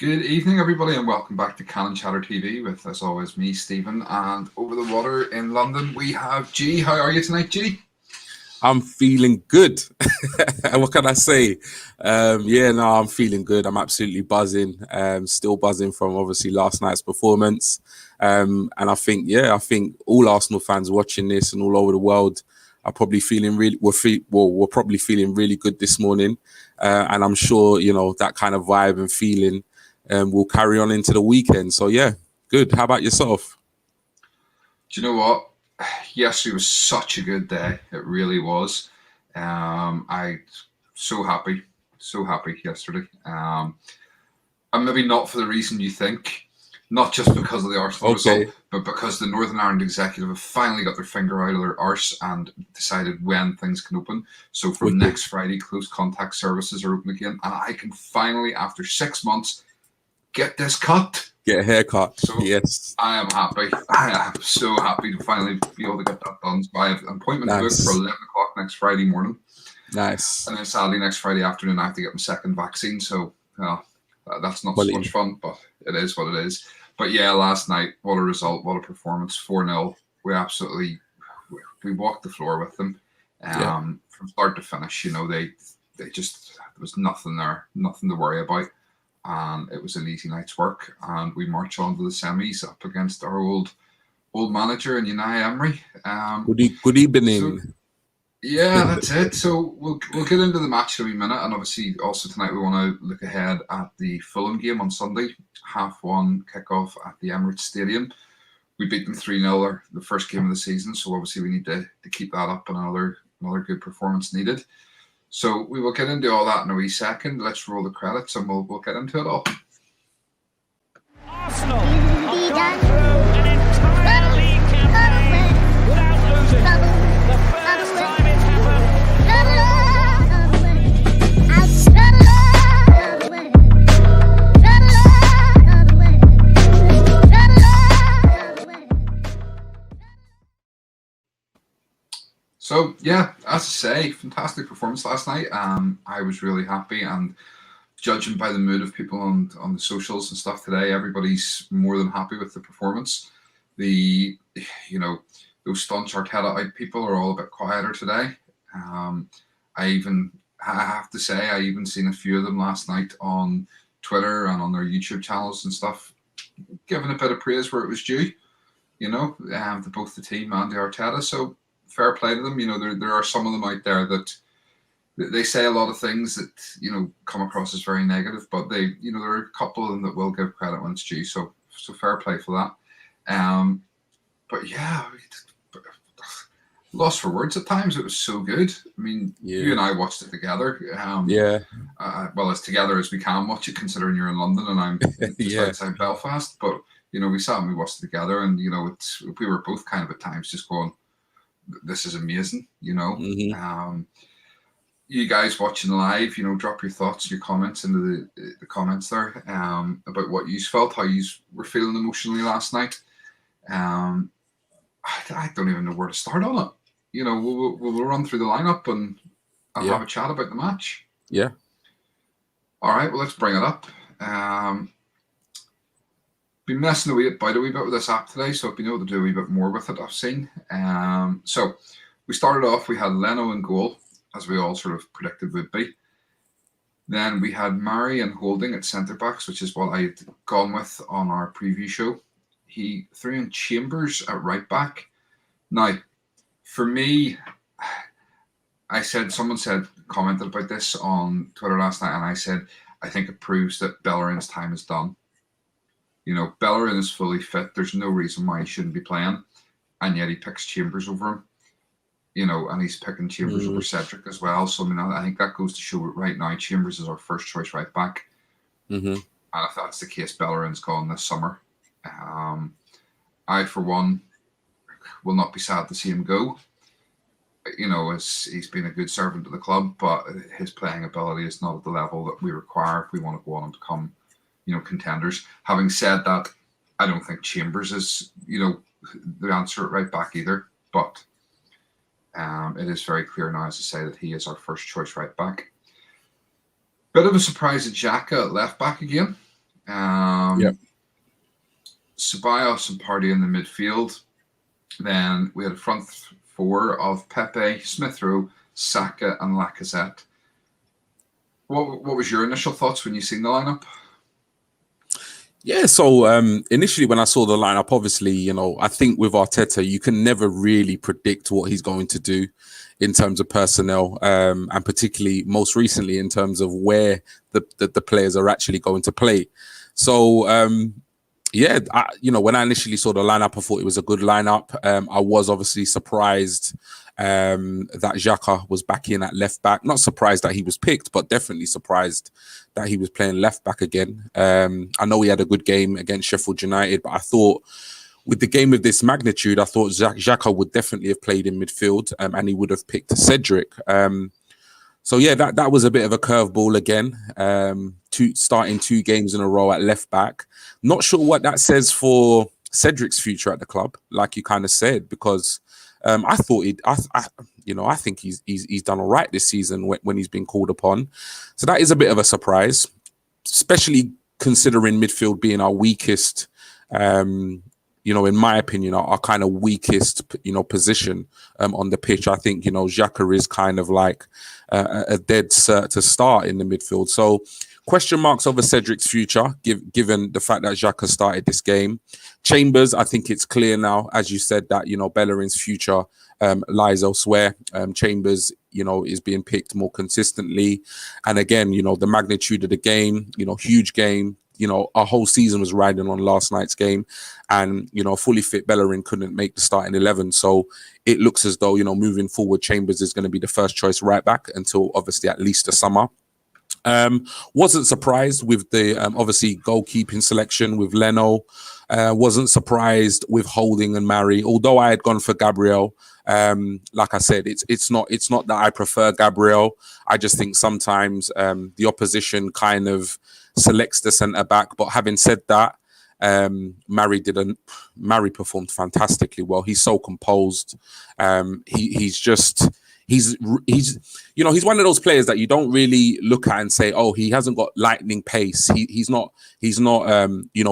Good evening, everybody, and welcome back to Canon Chatter TV with, as always, me, Stephen, and over the water in London, we have G. How are you tonight, G? I'm feeling good. What can I say? I'm feeling good. I'm absolutely buzzing. Still buzzing from obviously last night's performance. And I think all Arsenal fans watching this and all over the world are probably feeling we're probably feeling really good this morning. And I'm sure, that kind of vibe and feeling will carry on into the weekend. So yeah, good. How about yourself? Do you know what? Yesterday was such a good day. It really was. I so happy yesterday. And maybe not for the reason you think, not just because of the Arsenal result, but because the Northern Ireland executive have finally got their finger out of their arse and decided when things can open. So from next Friday, close contact services are open again, and I can finally, after 6 months, get this cut. Get a haircut. So yes. I am happy. I am so happy to finally be able to get that done. So I have an appointment booked for 11 o'clock next Friday morning. Nice. And then sadly next Friday afternoon I have to get my second vaccine. So that's not so much fun, but it is what it is. But yeah, last night, what a result, what a performance. 4-0. We walked the floor with them from start to finish. They just, there was nothing there, nothing to worry about. And it was an easy night's work, and we march on to the semis up against our old manager in Unai Emery. Good evening. So, yeah, that's it. So we'll get into the match in a minute, and obviously also tonight we want to look ahead at the Fulham game on Sunday, 1:30 kickoff at the Emirates Stadium. We beat them 3-0 the first game of the season, so obviously we need to keep that up, and another good performance needed. So we will get into all that in a wee second. Let's roll the credits and we'll get into it all. Arsenal have gone through an entire league campaign without losing. The first time it's happened. So yeah, as I say, fantastic performance last night. I was really happy, and judging by the mood of people on the socials and stuff today, everybody's more than happy with the performance. Those staunch Arteta out people are all a bit quieter today. I have to say, I even seen a few of them last night on Twitter and on their YouTube channels and stuff, giving a bit of praise where it was due. To both the team and the Arteta. So fair play to them. There are some of them out there that they say a lot of things that come across as very negative, but there are a couple of them that will give credit when it's due. So fair play for that. But yeah, lost for words at times. It was so good. I mean, you and I watched it together. Well, as together as we can watch it, considering you're in London and I'm just outside Belfast. But we sat and we watched it together, and we were both kind of at times just going, this is amazing, Mm-hmm. You guys watching live, drop your thoughts, your comments into the comments there about what you felt, how you were feeling emotionally last night. I don't even know where to start on it. We'll run through the lineup and have a chat about the match. Yeah. All right, well, let's bring it up. Been messing about a wee bit with this app today, so I've been able to do a wee bit more with it, I've seen. So we started off, we had Leno in goal, as we all sort of predicted would be. Then we had Murray and Holding at centre-backs, which is what I had gone with on our preview show. He threw in Chambers at right-back. Now, for me, someone commented about this on Twitter last night, and I said, I think it proves that Bellerin's time is done. Bellerin is fully fit. There's no reason why he shouldn't be playing. And yet he picks Chambers over him. And he's picking Chambers over Cedric as well. So, I think that goes to show right now Chambers is our first choice right back. Mm-hmm. And if that's the case, Bellerin's gone this summer. I, for one, will not be sad to see him go. As he's been a good servant to the club, but his playing ability is not at the level that we require if we want to go on and become contenders. Having said that, I don't think Chambers is, the answer at right back either. But it is very clear now, as I say, that he is our first choice right back. Bit of a surprise at Xhaka at left back again. Yep. Ceballos and Partey in the midfield. Then we had a front four of Pepe, Smith Rowe, Saka, and Lacazette. What was your initial thoughts when you seen the lineup? Yeah, so initially when I saw the lineup, obviously, I think with Arteta, you can never really predict what he's going to do in terms of personnel, and particularly most recently in terms of where the players are actually going to play. So, when I initially saw the lineup, I thought it was a good lineup. I was obviously surprised that Xhaka was back in at left back. Not surprised that he was picked, but definitely surprised that he was playing left back again. I know he had a good game against Sheffield United, but I thought with the game of this magnitude, I thought Xhaka would definitely have played in midfield, and he would have picked Cedric. So yeah, that was a bit of a curveball again. Starting 2 games in a row at left back. Not sure what that says for Cedric's future at the club, like you kind of said, because I thought I think he's done all right this season when he's been called upon. So that is a bit of a surprise, especially considering midfield being our weakest. In my opinion, our kind of weakest, position on the pitch. I think, Xhaka is kind of like a dead cert to start in the midfield. So question marks over Cedric's future, given the fact that Xhaka started this game. Chambers, I think it's clear now, as you said, that, Bellerin's future lies elsewhere. Chambers, is being picked more consistently. And again, the magnitude of the game, huge game. Our whole season was riding on last night's game, and fully fit Bellerin couldn't make the starting 11. So it looks as though moving forward, Chambers is going to be the first choice right back until obviously at least the summer. Wasn't surprised with the obviously goalkeeping selection with Leno. Wasn't surprised with Holding and Mari, although I had gone for Gabriel. Like I said, it's not that I prefer Gabriel. I just think sometimes the opposition kind of selects the centre back. But having said that, Mari performed fantastically well. He's so composed. He's one of those players that you don't really look at and say, oh, he hasn't got lightning pace. He's not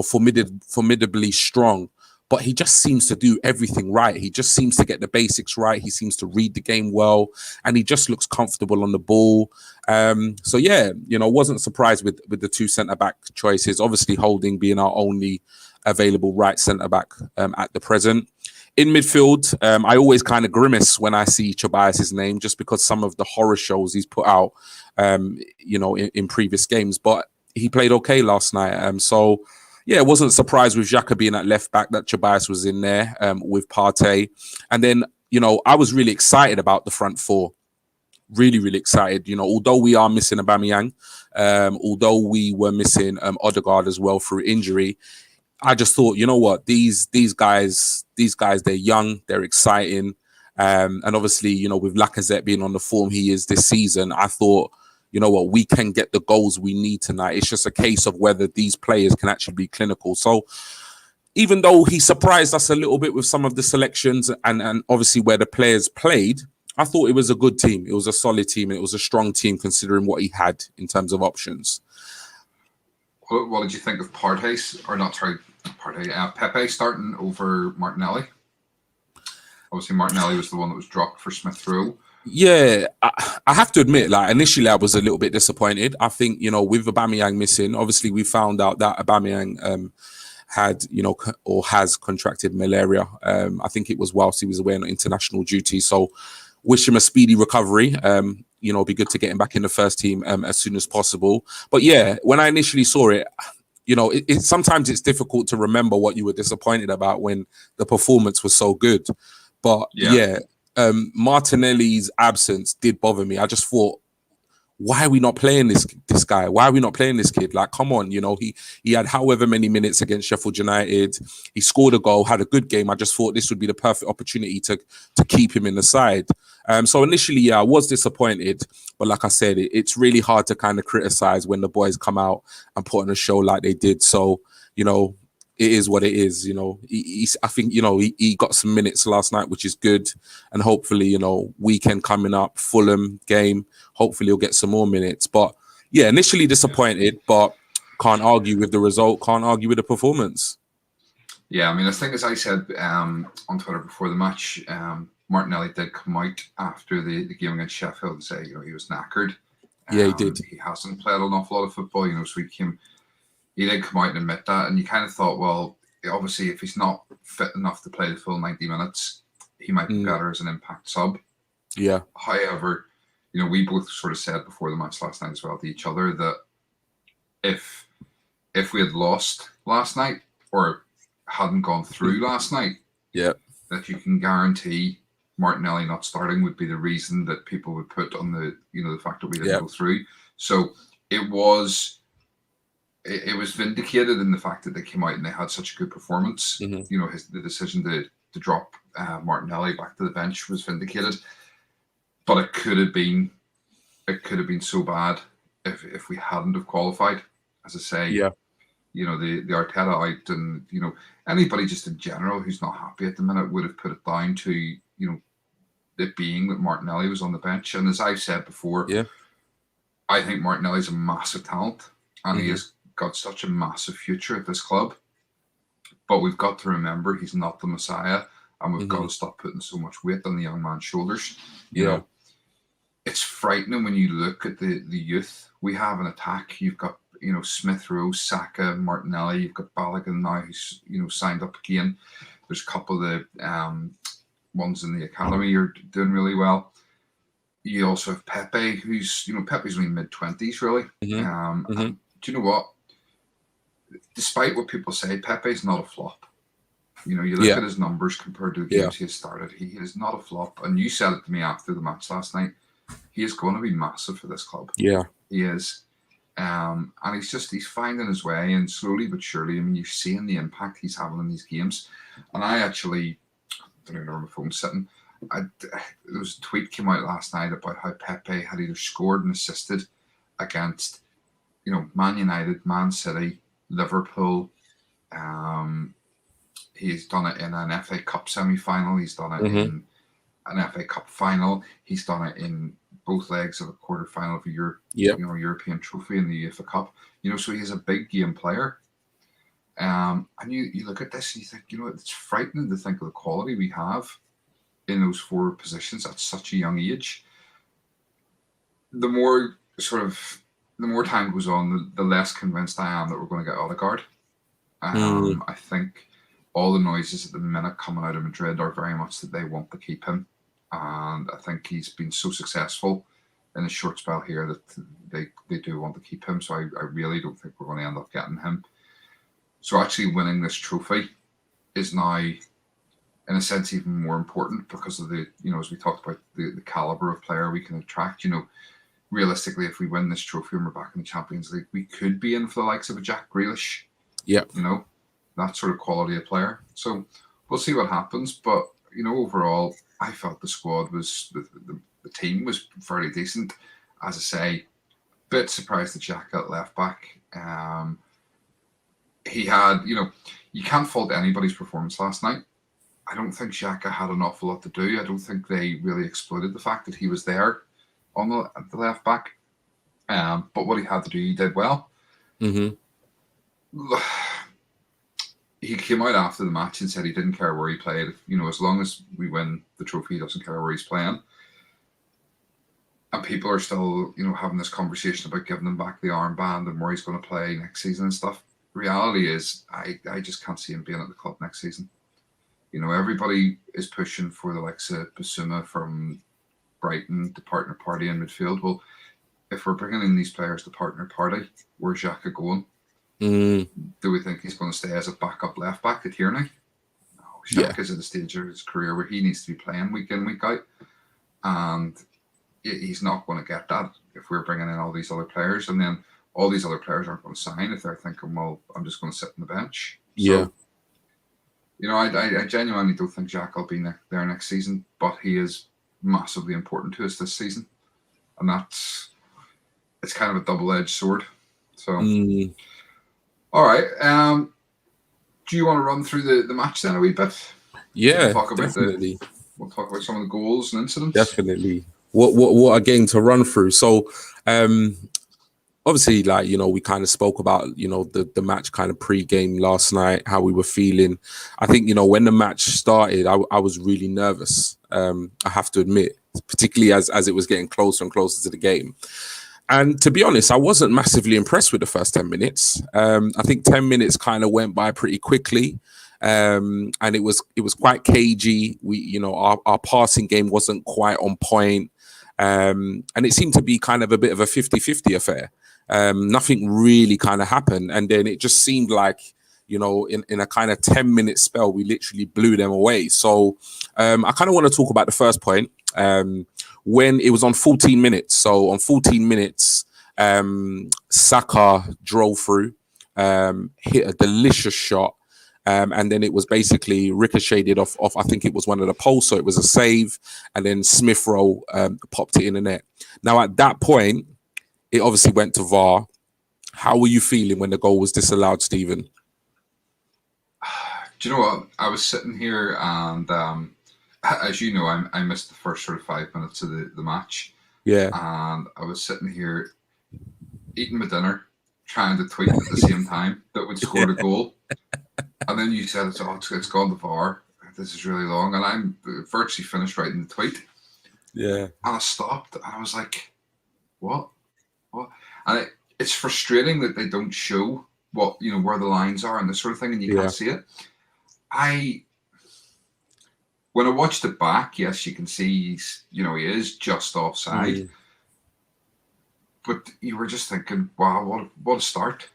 formidably strong, but he just seems to do everything right. He just seems to get the basics right. He seems to read the game well, and he just looks comfortable on the ball. So yeah, wasn't surprised with the 2 centre-back choices. Obviously, Holding being our only available right centre-back at the present. In midfield, I always kind of grimace when I see Ceballos' name, just because some of the horror shows he's put out, in previous games. But he played okay last night. So yeah, wasn't surprised with Xhaka being at left back that Ceballos was in there with Partey. And then, I was really excited about the front four. Really, really excited. Although we are missing Aubameyang, although we were missing Odegaard as well through injury, I just thought, these guys, they're young, they're exciting. And obviously, with Lacazette being on the form he is this season, I thought, we can get the goals we need tonight. It's just a case of whether these players can actually be clinical. So even though he surprised us a little bit with some of the selections and obviously where the players played, I thought it was a good team. It was a solid team. And it was a strong team considering what he had in terms of options. What did you think of Pepe starting over Martinelli? Obviously, Martinelli was the one that was dropped for Smith Rowe. Yeah, I have to admit, initially I was a little bit disappointed. I think, with Aubameyang missing, obviously we found out that Aubameyang had, or has contracted malaria. I think it was whilst he was away on international duty. So wish him a speedy recovery. It'd be good to get him back in the first team as soon as possible. But yeah, when I initially saw it, sometimes it's difficult to remember what you were disappointed about when the performance was so good. But Martinelli's absence did bother me. I just thought, why are we not playing this guy? Why are we not playing this kid? Come on, he had however many minutes against Sheffield United. He scored a goal, had a good game. I just thought this would be the perfect opportunity to keep him in the side. So initially, I was disappointed. But like I said, it's really hard to kind of criticize when the boys come out and put on a show like they did. So, it is what it is. I think, he got some minutes last night, which is good. And hopefully, weekend coming up, Fulham game, hopefully he'll get some more minutes. But yeah, initially disappointed, but can't argue with the result, can't argue with the performance. Yeah, I mean, I think as I said on Twitter before the match, Martinelli did come out after the game against Sheffield and say, he was knackered. Yeah, he did. He hasn't played an awful lot of football, so he did come out and admit that, and you kind of thought, well, obviously, if he's not fit enough to play the full 90 minutes, he might be better as an impact sub. Yeah. However, we both sort of said before the match last night as well to each other that if we had lost last night or hadn't gone through last night, that you can guarantee Martinelli not starting would be the reason that people would put on the the fact that we didn't go through. So it was vindicated in the fact that they came out and they had such a good performance. The decision to drop Martinelli back to the bench was vindicated, but it could have been so bad if we hadn't have qualified. As I say, the Arteta out, and anybody just in general who's not happy at the minute would have put it down to it being that Martinelli was on the bench. And as I've said before, I think Martinelli's a massive talent, and he has got such a massive future at this club. But we've got to remember he's not the Messiah, and we've got to stop putting so much weight on the young man's shoulders. It's frightening when you look at the youth we have in attack. You've got Smith Rowe, Saka, Martinelli. You've got Balogun now, who's signed up again. There's a couple of the ones in the academy are doing really well. You also have Pepe, who's Pepe's only mid-20s really. And do you know what? Despite what people say, Pepe's not a flop. You look at his numbers compared to the games he has started. He is not a flop. And you said it to me after the match last night. He is going to be massive for this club. Yeah, he is. And he's finding his way, and slowly but surely, I mean, you're seeing the impact he's having in these games. And I don't even know where my phone's sitting. There was a tweet came out last night about how Pepe had either scored and assisted against, Man United, Man City, Liverpool. He's done it in an FA Cup semi-final. He's done it in an FA Cup final. He's done it in both legs of a quarter final of a European trophy in the UEFA Cup. So he's a big game player. And you look at this and you think, it's frightening to think of the quality we have in those forward positions at such a young age. The more time goes on, the less convinced I am that we're going to get Odegaard. I think all the noises at the minute coming out of Madrid are very much that they want to keep him. And I think he's been so successful in a short spell here that they do want to keep him. So I really don't think we're going to end up getting him. So actually winning this trophy is now, in a sense, even more important because of the, as we talked about, the caliber of player we can attract. Realistically, if we win this trophy and we're back in the Champions League, we could be in for the likes of a Jack Grealish. Yeah. That sort of quality of player. So we'll see what happens. But, overall, I felt the squad was, the team was fairly decent. As I say, a bit surprised that Jack got left back. He had, you can't fault anybody's performance last night. I don't think Xhaka had an awful lot to do. I don't think they really exploited the fact that he was there on the left back. But what he had to do, he did well. He came out after the match and said he didn't care where he played. As long as we win the trophy, he doesn't care where he's playing. And people are still, having this conversation about giving him back the armband and where he's going to play next season and stuff. Reality is, I just can't see him being at the club next season. Everybody is pushing for the likes of Bissouma from Brighton to partner party in midfield. Well, if we're bringing in these players to partner party, where's Xhaka going? Do we think he's going to stay as a backup left back at Tierney? No, Xhaka's at a stage of his career where he needs to be playing week in, week out. And he's not going to get that if we're bringing in all these other players. And then all these other players aren't going to sign if they're thinking, well, I'm just going to sit on the bench. So, I genuinely don't think Jack will be there next season, but he is massively important to us this season. And it's kind of a double-edged sword. So, all right. Do you want to run through the match then a wee bit? Yeah, definitely. We'll talk about some of the goals and incidents. Definitely. What a game to run through. So, obviously, like, we kind of spoke about, the match kind of pre-game last night, how we were feeling. I think, when the match started, I was really nervous. I have to admit, particularly as it was getting closer and closer to the game. And to be honest, I wasn't massively impressed with the first 10 minutes. I think 10 minutes kind of went by pretty quickly. And it was quite cagey. Our passing game wasn't quite on point. And it seemed to be kind of a bit of a 50-50 affair. Nothing really kind of happened. And then it just seemed like, in a kind of 10-minute spell, we literally blew them away. So I kind of want to talk about the first point. When it was on 14 minutes. So on 14 minutes, Saka drove through, hit a delicious shot. And then it was basically ricocheted off, I think it was one of the posts, so it was a save. And then Smith Rowe popped it in the net. Now, at that point, it obviously went to VAR. How were you feeling when the goal was disallowed, Stephen? Do you know what? I was sitting here and, as you know, I missed the first sort of 5 minutes of the match. Yeah. And I was sitting here eating my dinner, trying to tweet at the same time that would score the goal. And then you said, it's gone to VAR. This is really long. And I'm virtually finished writing the tweet. Yeah. And I stopped and I was like, what? And it's frustrating that they don't show what, where the lines are and this sort of thing, and you can't see it. When I watched it back, yes, you can see he is just offside. But you were just thinking, wow, what a start.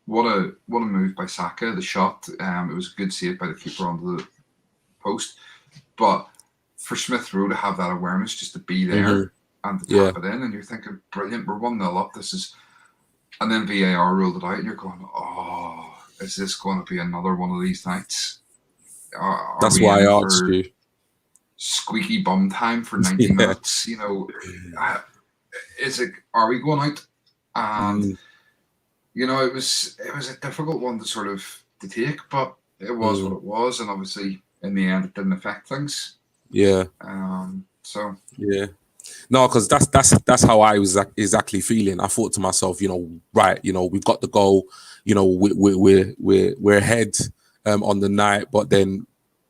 What a move by Saka. The shot, it was a good save by the keeper onto the post. But for Smith Rowe to have that awareness, just to be there and to tap it in, and you're thinking, brilliant, we're 1-0 up. And then VAR ruled it out, and you're going, oh, is this going to be another one of these nights? That's why I asked you. Squeaky bum time for 90 minutes. Are we going out? And it was a difficult one to sort of to take, but it was what it was, and obviously in the end it didn't affect things. Yeah. So yeah. No, because that's how I was exactly feeling. I thought to myself, right, we've got the goal, we're ahead on the night, but then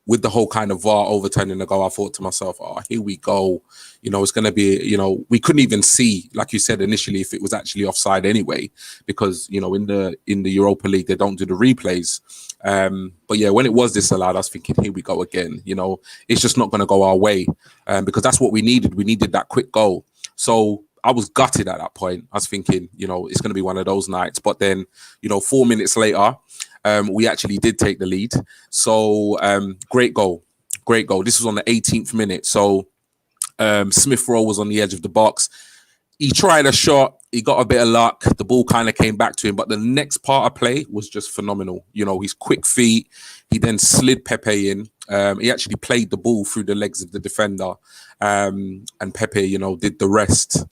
with the whole kind of VAR overturning the goal, I thought to myself, oh, here we go. It's going to be, we couldn't even see, like you said initially, if it was actually offside anyway, because, in the Europa League, they don't do the replays. But yeah, when it was disallowed, I was thinking, here we go again. It's just not going to go our way, because that's what we needed. We needed that quick goal. So I was gutted at that point. I was thinking, it's going to be one of those nights. But then, 4 minutes later, we actually did take the lead. So great goal. This was on the 18th minute. So Smith Rowe was on the edge of the box. He tried a shot. He got a bit of luck. The ball kind of came back to him. But the next part of play was just phenomenal. his quick feet. He then slid Pepe in. He actually played the ball through the legs of the defender. And Pepe, did the rest.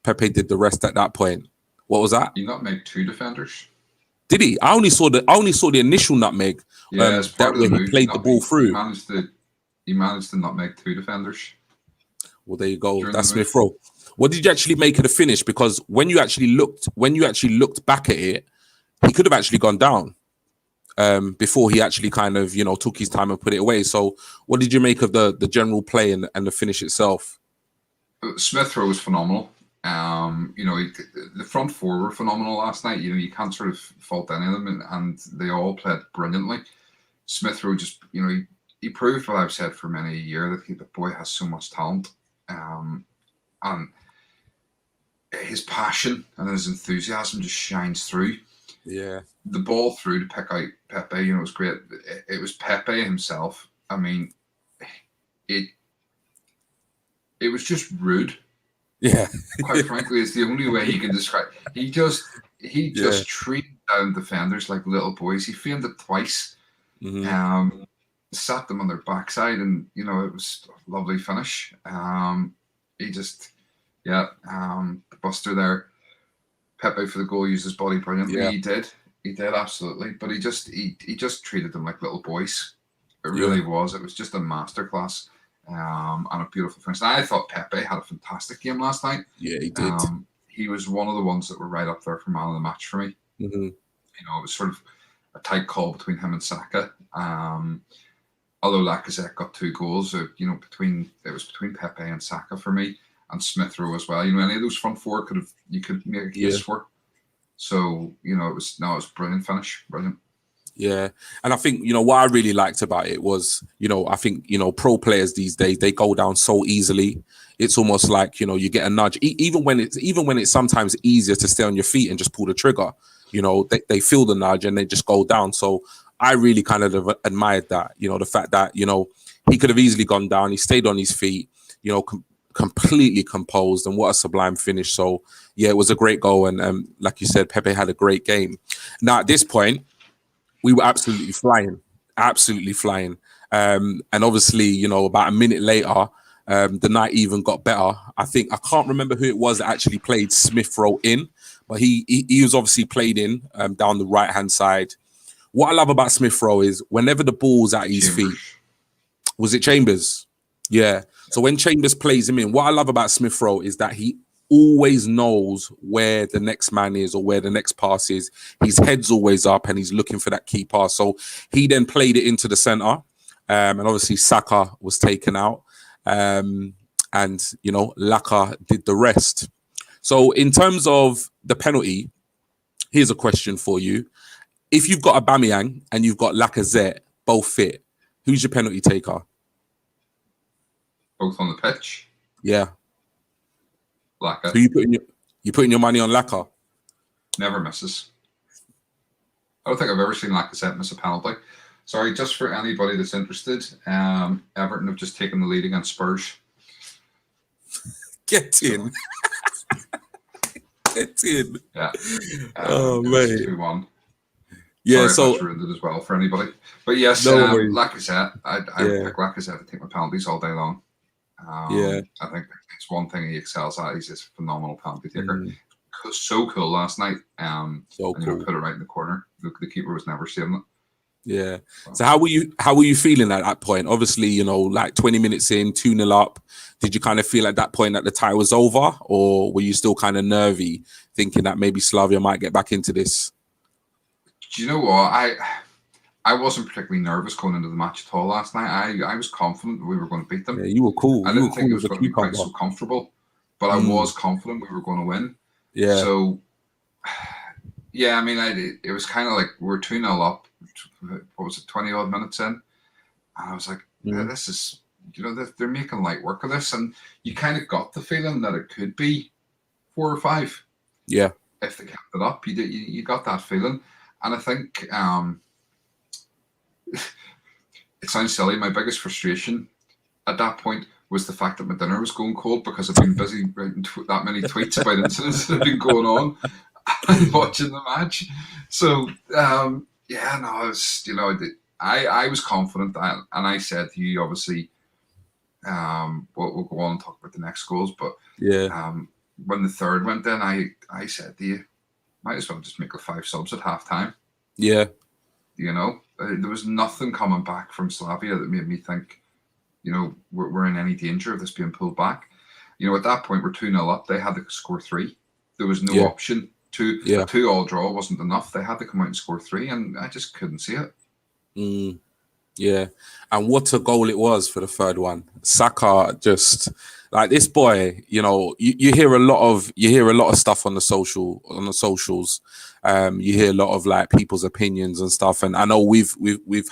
Pepe did the rest at that point. What was that? He not made 2 defenders. Did he? I only saw the initial nutmeg. As part of the move, he played the ball through. He managed to nutmeg 2 defenders. Well, there you go. That's Smith Rowe. What did you actually make of the finish? Because when you actually looked back at it, he could have actually gone down before he actually kind of took his time and put it away. So, what did you make of the general play and the finish itself? Smith Rowe was phenomenal. The front four were phenomenal last night. You can't sort of fault any of them, and they all played brilliantly. Smith Rowe just, he proved what I've said for many a year, that the boy has so much talent, and his passion and his enthusiasm just shines through. Yeah, the ball through to pick out Pepe, it was great. It was Pepe himself. I mean, it was just rude. Yeah, quite frankly, it's the only way you can describe. He just treated down defenders like little boys. He feigned it twice, sat them on their backside, and it was a lovely finish. He just, the buster there. Pepe for the goal used his body brilliantly. Yeah. He did absolutely. But he just treated them like little boys. It really was. It was just a masterclass. And a beautiful finish. I thought Pepe had a fantastic game last night. Yeah, he did. he was one of the ones that were right up there for man of the match for me. Mm-hmm. You know, it was sort of a tight call between him and Saka. Although Lacazette got 2 goals, you know, it was between Pepe and Saka for me, and Smith Rowe as well. You know, any of those front four you could make a case for. So, you know, it was a brilliant finish, brilliant. Yeah. And I think, you know, what I really liked about it was, you know, I think, you know, pro players these days, they go down so easily. It's almost like, you know, you get a nudge, even when it's sometimes easier to stay on your feet and just pull the trigger, you know, they feel the nudge and they just go down. So I really kind of admired that, you know, the fact that, you know, he could have easily gone down. He stayed on his feet, you know, completely composed, and what a sublime finish. So yeah, it was a great goal. And like you said, Pepe had a great game. Now at this point, we were absolutely flying. And obviously, you know, about a minute later, the night even got better. I can't remember who it was that actually played Smith Rowe in, but he was obviously played in down the right-hand side. What I love about Smith Rowe is whenever the ball's at his feet, was it Chambers? Yeah. So when Chambers plays him in, what I love about Smith Rowe is that he always knows where the next man is or where the next pass is. His head's always up and he's looking for that key pass. So he then played it into the center, and obviously Saka was taken out, and you know, Laka did the rest. So in terms of the penalty, here's a question for you: if you've got Aubameyang and you've got Lacazette both fit, who's your penalty taker? Both on the pitch. Yeah. Laka. Who you putting your money on Laka? Never misses. I don't think I've ever seen Lacazette miss a penalty. Sorry, just for anybody that's interested, Everton have just taken the lead against Spurs. Get in. Get in. Yeah. Oh, mate. 2-1. Yeah, sorry, so that's ruined it as well for anybody. But yes, no Lacazette. I would pick Lacazette to take my penalties all day long. I think it's one thing he excels at. He's a phenomenal penalty taker. So cool last night. So and, cool. Put it right in the corner. The keeper was never saving it. Yeah. So how were you feeling at that point? Obviously, you know, like 20 minutes in, 2-0 up. Did you kind of feel at that point that the tie was over, or were you still kind of nervy, thinking that maybe Slavia might get back into this? Do you know what? I wasn't particularly nervous going into the match at all last night. I was confident we were going to beat them. Yeah, you were cool. I didn't think it was going to be quite so comfortable, but I was confident we were going to win. Yeah. So, yeah, I mean, it was kind of like we were 2-0 up. What was it, 20-odd minutes in? And I was like, this is, you know, they're making light work of this. And you kind of got the feeling that it could be 4 or 5. Yeah. If they kept it up. You got that feeling. And I think it sounds silly. My biggest frustration at that point was the fact that my dinner was going cold because I've been busy writing that many tweets about incidents that have been going on and watching the match. So, I was, you know, I was confident, and I said to you, obviously, we'll go on and talk about the next goals, but when the third went in, I said to you, might as well just make the 5 subs at halftime. Yeah. You know, there was nothing coming back from Slavia that made me think, you know, we're in any danger of this being pulled back. You know, at that point, we're 2-0 up. They had to score 3. There was no option. A 2-2 draw wasn't enough. They had to come out and score 3, and I just couldn't see it. Yeah, and what a goal it was for the third one. Saka just like this boy. You know, you hear a lot of stuff on the socials. You hear a lot of like people's opinions and stuff. And I know we've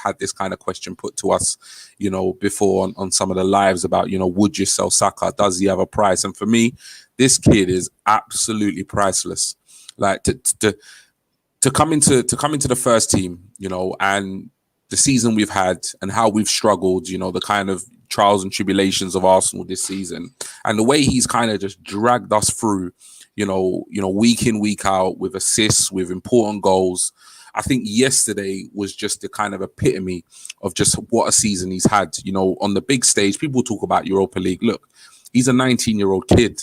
had this kind of question put to us, you know, before on some of the lives about, you know, would you sell Saka? Does he have a price? And for me, this kid is absolutely priceless. Like to come into the first team, you know, and the season we've had and how we've struggled, you know, the kind of trials and tribulations of Arsenal this season, and the way he's kind of just dragged us through, you know, week in, week out with assists, with important goals. I think yesterday was just the kind of epitome of just what a season he's had. You know, on the big stage, people talk about Europa League. Look, he's a 19-year-old kid.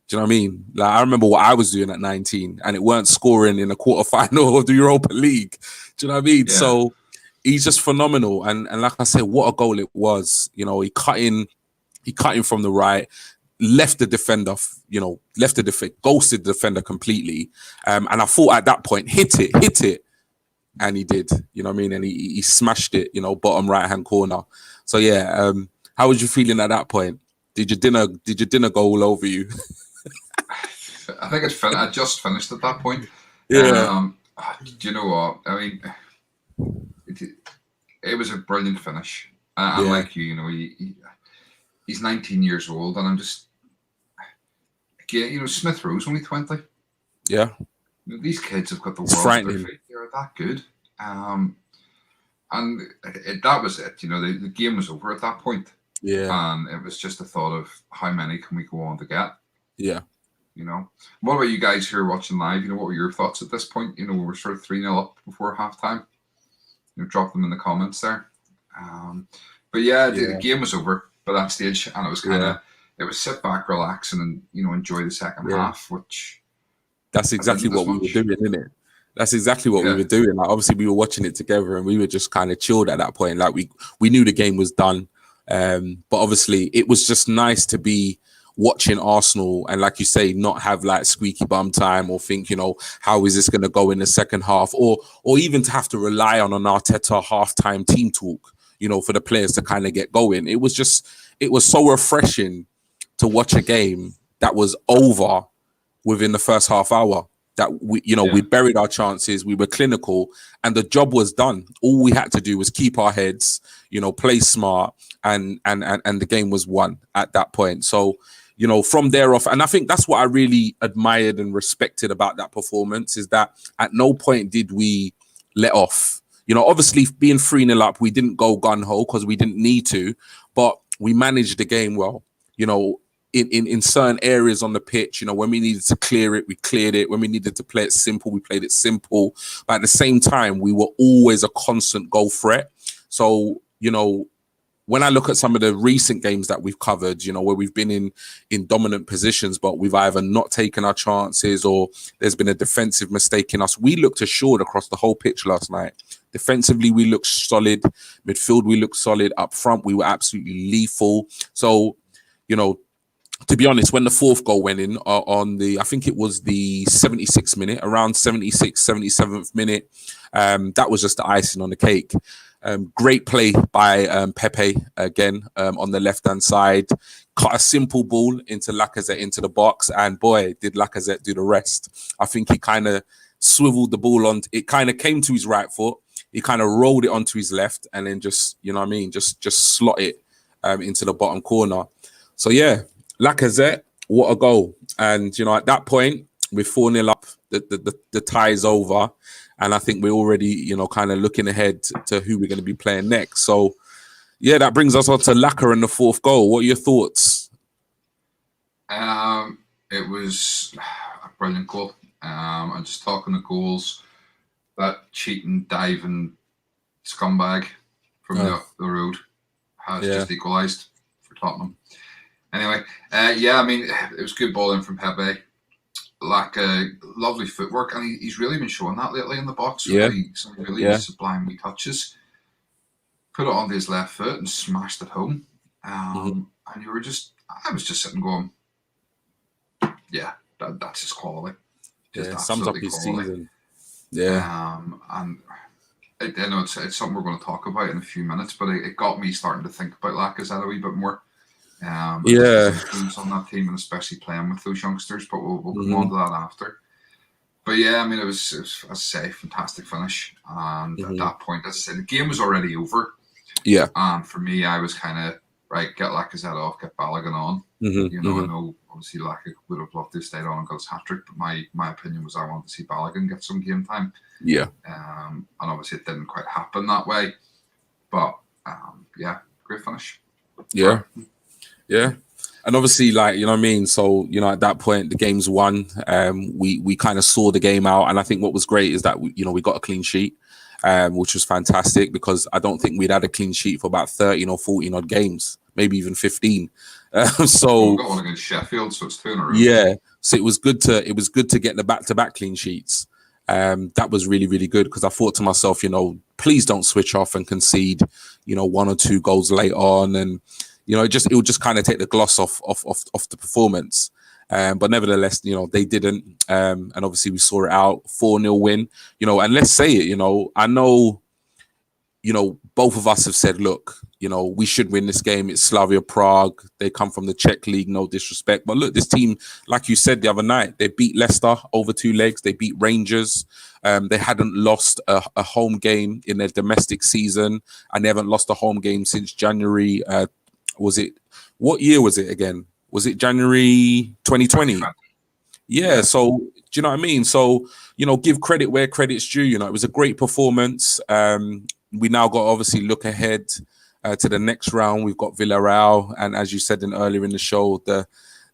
Do you know what I mean? Like, I remember what I was doing at 19, and it weren't scoring in a quarterfinal of the Europa League. Do you know what I mean? Yeah. So he's just phenomenal. And like I said, what a goal it was. You know, he cut in from the right. left the defender, ghosted the defender completely. And I thought at that point, hit it. And he did, you know what I mean? And he smashed it, bottom right-hand corner. So yeah, how was you feeling at that point? Did your dinner go all over you? I think I just finished at that point. Yeah. Do you know what? I mean, it was a brilliant finish. And like he's 19 years old, and I'm just, Smith Rowe's only 20. Yeah. These kids have got the world at their feet. They're that good. And that was it. The game was over at that point. Yeah. And it was just a thought of how many can we go on to get? Yeah. What about you guys who are watching live? What were your thoughts at this point? We were sort of 3-0 up before halftime. Drop them in the comments there. But the game was over by that stage, and it was it was sit back, relax, and enjoy the second half, which that's exactly what we were doing, isn't it? That's exactly what we were doing. Like, obviously, we were watching it together, and we were just kind of chilled at that point. Like we knew the game was done, but obviously, it was just nice to be watching Arsenal and, like you say, not have like squeaky bum time or think, how is this going to go in the second half, or even to have to rely on an Arteta halftime team talk, for the players to kind of get going. It was so refreshing to watch a game that was over within the first half hour. That we buried our chances, we were clinical, and the job was done. All we had to do was keep our heads, play smart, and the game was won at that point. So, from there off, and I think that's what I really admired and respected about that performance, is that at no point did we let off. Obviously being 3-0 up, we didn't go gun-ho because we didn't need to, but we managed the game well. In certain areas on the pitch, when we needed to clear it, we cleared it. When we needed to play it simple, we played it simple. But at the same time, we were always a constant goal threat. So, when I look at some of the recent games that we've covered, where we've been in dominant positions, but we've either not taken our chances or there's been a defensive mistake in us, we looked assured across the whole pitch last night. Defensively, we looked solid. Midfield, we looked solid. Up front, we were absolutely lethal. So, to be honest, when the fourth goal went in I think it was the 76th minute, around 76th, 77th minute, that was just the icing on the cake. Great play by Pepe again on the left-hand side. Cut a simple ball into Lacazette into the box, and boy, did Lacazette do the rest. I think he kind of swiveled the ball on. It kind of came to his right foot. He kind of rolled it onto his left, and then just, just slot it into the bottom corner. So yeah, Lacazette, what a goal. And, at that point, we're 4-0 up, the tie is over. And I think we're already, kind of looking ahead to who we're going to be playing next. So, yeah, that brings us on to Laka and the fourth goal. What are your thoughts? It was a brilliant goal. And just talking of goals, that cheating, diving scumbag from the road has just equalised for Tottenham. Anyway, it was good ball in from Pepe. Lovely footwork, and he's really been showing that lately in the box. Some really sublime wee touches. Put it onto his left foot and smashed it home. And I was just sitting going, that's his quality. Just sums up his season. Yeah. And I know it's something we're going to talk about in a few minutes, but it got me starting to think about Lacazette a wee bit more. On that team, and especially playing with those youngsters, but we'll come on to that after. But it was, as I say, fantastic finish. And at that point, as I said, the game was already over. Yeah. And for me, I was kind of get Lacazette off, get Balogun on. I know obviously Lacazette would have loved to stay on and got his hat trick, but my opinion was I wanted to see Balogun get some game time. Yeah. And obviously it didn't quite happen that way. But great finish. Yeah. Yeah. And obviously, so, at that point, the game's won. We kind of saw the game out. And I think what was great is that, we got a clean sheet, which was fantastic, because I don't think we'd had a clean sheet for about 13 or 14 odd games, maybe even 15. We got one against Sheffield, so it's 2 in a row. Yeah. So it was good to get the back-to-back clean sheets. That was really, really good, because I thought to myself, please don't switch off and concede, 1 or 2 goals late on. And, you know, it would just kind of take the gloss off the performance. But nevertheless, you know, they didn't. And obviously we saw it out, 4-0 win, you know, and let's say it, you know, I know, you know, both of us have said, look, you know, we should win this game. It's Slavia Prague. They come from the Czech league, no disrespect. But look, this team, like you said the other night, they beat Leicester over 2 legs. They beat Rangers. They hadn't lost a home game in their domestic season, and they haven't lost a home game since January. What year was it again? Was it January 2020? Yeah. So do you know what I mean? So, you know, give credit where credit's due. You know, it was a great performance. We now got to obviously look ahead to the next round. We've got Villarreal, and as you said earlier in the show, the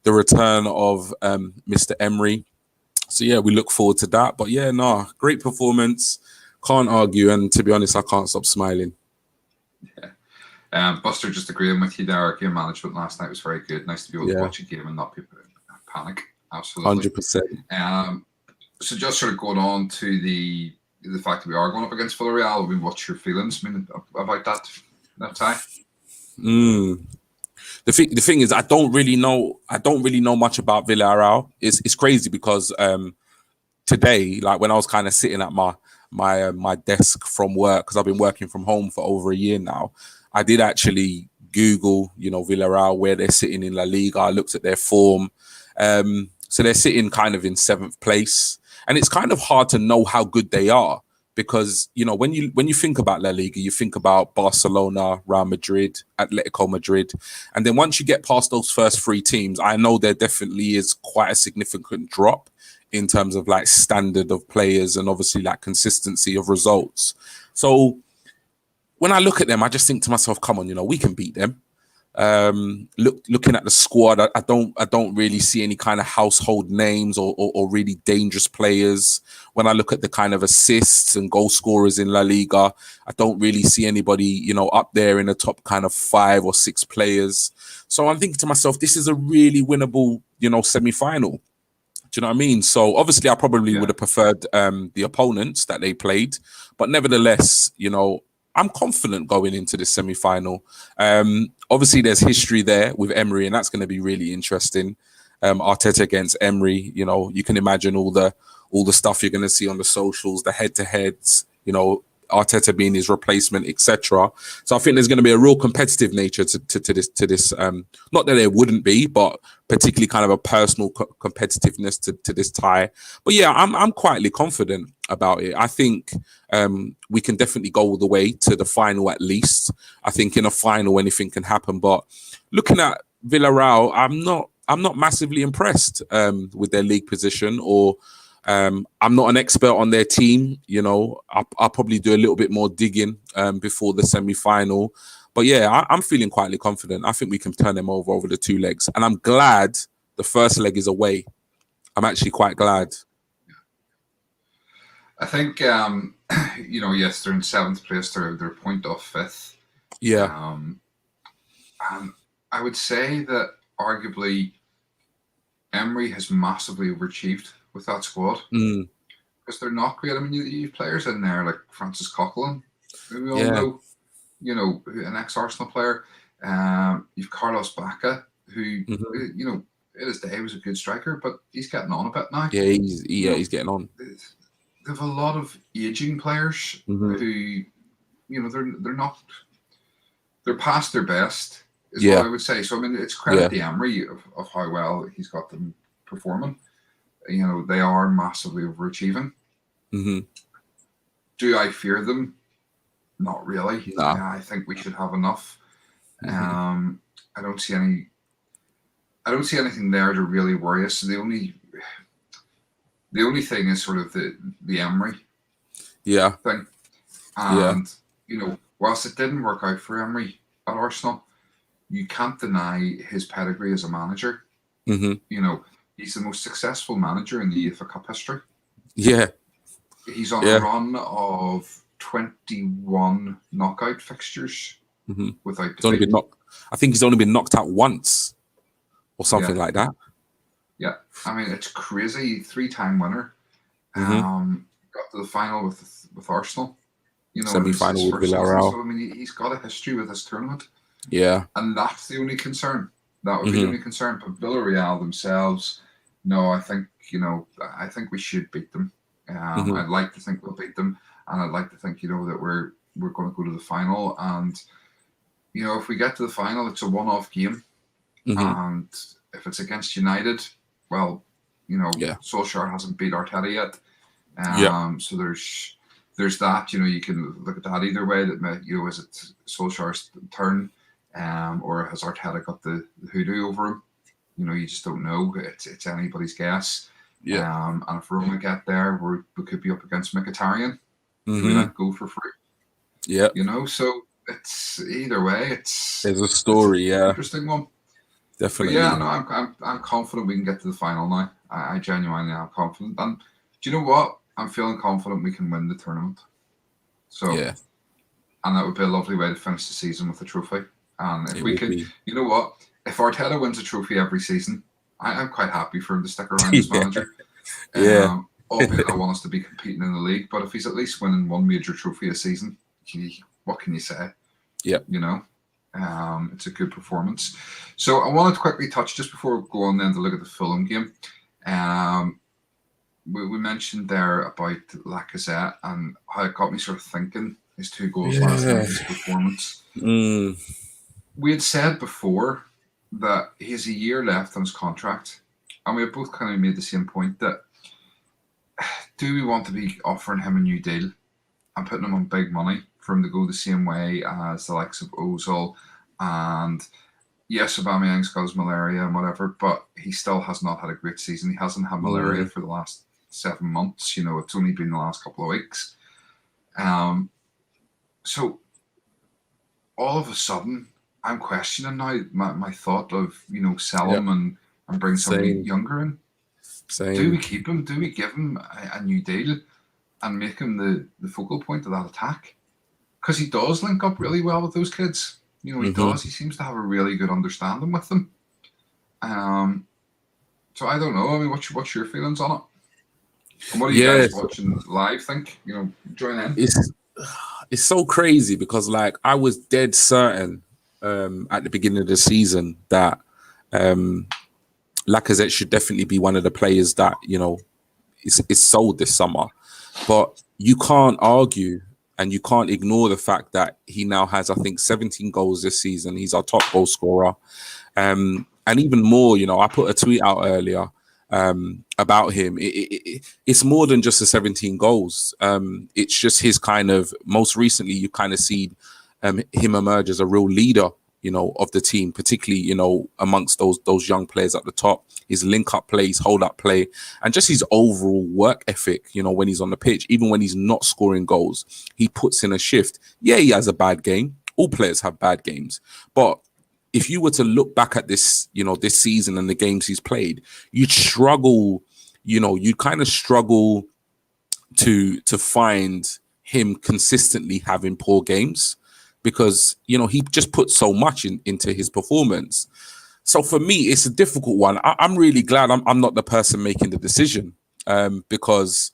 return of Mr. Emery. So yeah, we look forward to that. But yeah, no, great performance. Can't argue, and to be honest, I can't stop smiling. Yeah. Buster, just agreeing with you there. Game management last night was very good. Nice to be able to watch a game and not be panic. Absolutely, 100%. So just sort of going on to the fact that we are going up against Villarreal. I mean, what's your feelings about that tie? The thing is, I don't really know much about Villarreal. It's crazy because today, like when I was kind of sitting at my desk from work, because I've been working from home for over a year now, I did actually Google, you know, Villarreal, where they're sitting in La Liga. I looked at their form. So they're sitting kind of in 7th place. And it's kind of hard to know how good they are because, you know, when you think about La Liga, you think about Barcelona, Real Madrid, Atletico Madrid. And then once you get past those first 3 teams, I know there definitely is quite a significant drop in terms of like standard of players and obviously like consistency of results. So when I look at them, I just think to myself, come on, you know, we can beat them. Looking at the squad, I don't really see any kind of household names or really dangerous players. When I look at the kind of assists and goal scorers in La Liga, I don't really see anybody, you know, up there in the top kind of 5 or 6 players. So I'm thinking to myself, this is a really winnable, you know, semi-final. Do you know what I mean? So obviously I probably would have preferred the opponents that they played, but nevertheless, you know, I'm confident going into this semi-final. Obviously, there's history there with Emery, and that's going to be really interesting. Arteta against Emery, you know, you can imagine all the stuff you're going to see on the socials, the head-to-heads, you know, Arteta being his replacement, etc. So I think there's going to be a real competitive nature to this. Not that there wouldn't be, but particularly kind of a personal competitiveness to this tie. But yeah, I'm quietly confident about it. I think we can definitely go all the way to the final at least. I think in a final anything can happen. But looking at Villarreal, I'm not massively impressed with their league position or. I'm not an expert on their team, you know. I'll probably do a little bit more digging before the semi-final. But yeah, I'm feeling quietly confident. I think we can turn them over the 2 legs. And I'm glad the first leg is away. I'm actually quite glad. I think, you know, yes, they're in 7th place. They're a point off 5th. Yeah. And I would say that arguably Emery has massively overachieved with that squad because they're not great. I mean, you have players in there like Francis Coquelin, who we all know, you know, an ex-Arsenal player. You've Carlos Bacca, who you know, in his day was a good striker, but he's getting on a bit now. Yeah, he's getting on. They have a lot of aging players who, you know, they're past their best, is what I would say. So I mean, it's credit to Emery of how well he's got them performing. You know, they are massively overachieving. Do I fear them? Not really. No. I think we should have enough. I don't see anything there to really worry us. The only thing is sort of the Emery thing. And you know, whilst it didn't work out for Emery at Arsenal, you can't deny his pedigree as a manager. You know, he's the most successful manager in the UEFA Cup history. Yeah. He's on a run of 21 knockout fixtures without defeat. I think he's only been knocked out once or something like that. Yeah. I mean, it's crazy. 3-time winner. Got to the final with Arsenal. You know, semi-final with Villarreal. So, I mean, he's got a history with this tournament. Yeah. And that's the only concern. That would be the only concern. But Villarreal themselves, no, I think we should beat them. I'd like to think we'll beat them, and I'd like to think that we're going to go to the final. And if we get to the final, it's a one-off game, and if it's against United, well, Solskjaer hasn't beat Arteta yet. So there's that. You can look at that either way. That is it Solskjaer's turn, or has Arteta got the hoodoo over him? You just don't know. It's anybody's guess. Yeah. And if Roma get there, we could be up against Mkhitaryan. We let go for free. Yeah. So it's either way. There's a story. It's an interesting one. Definitely. But yeah, no, I'm confident we can get to the final now. I genuinely am confident. And do you know what? I'm feeling confident we can win the tournament. So yeah. And that would be a lovely way to finish the season with a trophy. And if we could, you know what? If Arteta wins a trophy every season, I'm quite happy for him to stick around as manager. Yeah. Albeit I want us to be competing in the league, but if he's at least winning one major trophy a season, what can you say? Yeah. It's a good performance. So I wanted to quickly touch, just before we go on then, to look at the Fulham game. We mentioned there about Lacazette and how it got me sort of thinking his 2 goals last night, his performance. We had said before that he has a year left on his contract, and we have both kind of made the same point that, do we want to be offering him a new deal and putting him on big money for him to go the same way as the likes of Ozil? And yes, Aubameyang's got his malaria and whatever, but he still has not had a great season. He hasn't had malaria for the last 7 months. It's only been the last couple of weeks. So all of a sudden, I'm questioning now my thought of sell him and bring somebody younger in. Do we keep him? Do we give him a new deal and make him the focal point of that attack? Because he does link up really well with those kids. He does. He seems to have a really good understanding with them. So I don't know. I mean, what's your feelings on it? And what are you guys watching live think? Join in. It's so crazy because I was dead certain at the beginning of the season that Lacazette should definitely be one of the players that is sold this summer. But you can't argue and you can't ignore the fact that he now has, I think, 17 goals this season. He's our top goal scorer. And even more, I put a tweet out earlier about him. It's more than just the 17 goals. It's just his kind of, most recently, you kind of see him emerge as a real leader, of the team, particularly, amongst those young players at the top. His link-up play, his hold-up play, and just his overall work ethic, when he's on the pitch. Even when he's not scoring goals, he puts in a shift. Yeah, he has a bad game. All players have bad games. But if you were to look back at this, this season and the games he's played, you'd struggle, you'd kind of struggle to find him consistently having poor games. Because, he just put so much into his performance. So for me, it's a difficult one. I'm really glad I'm not the person making the decision because,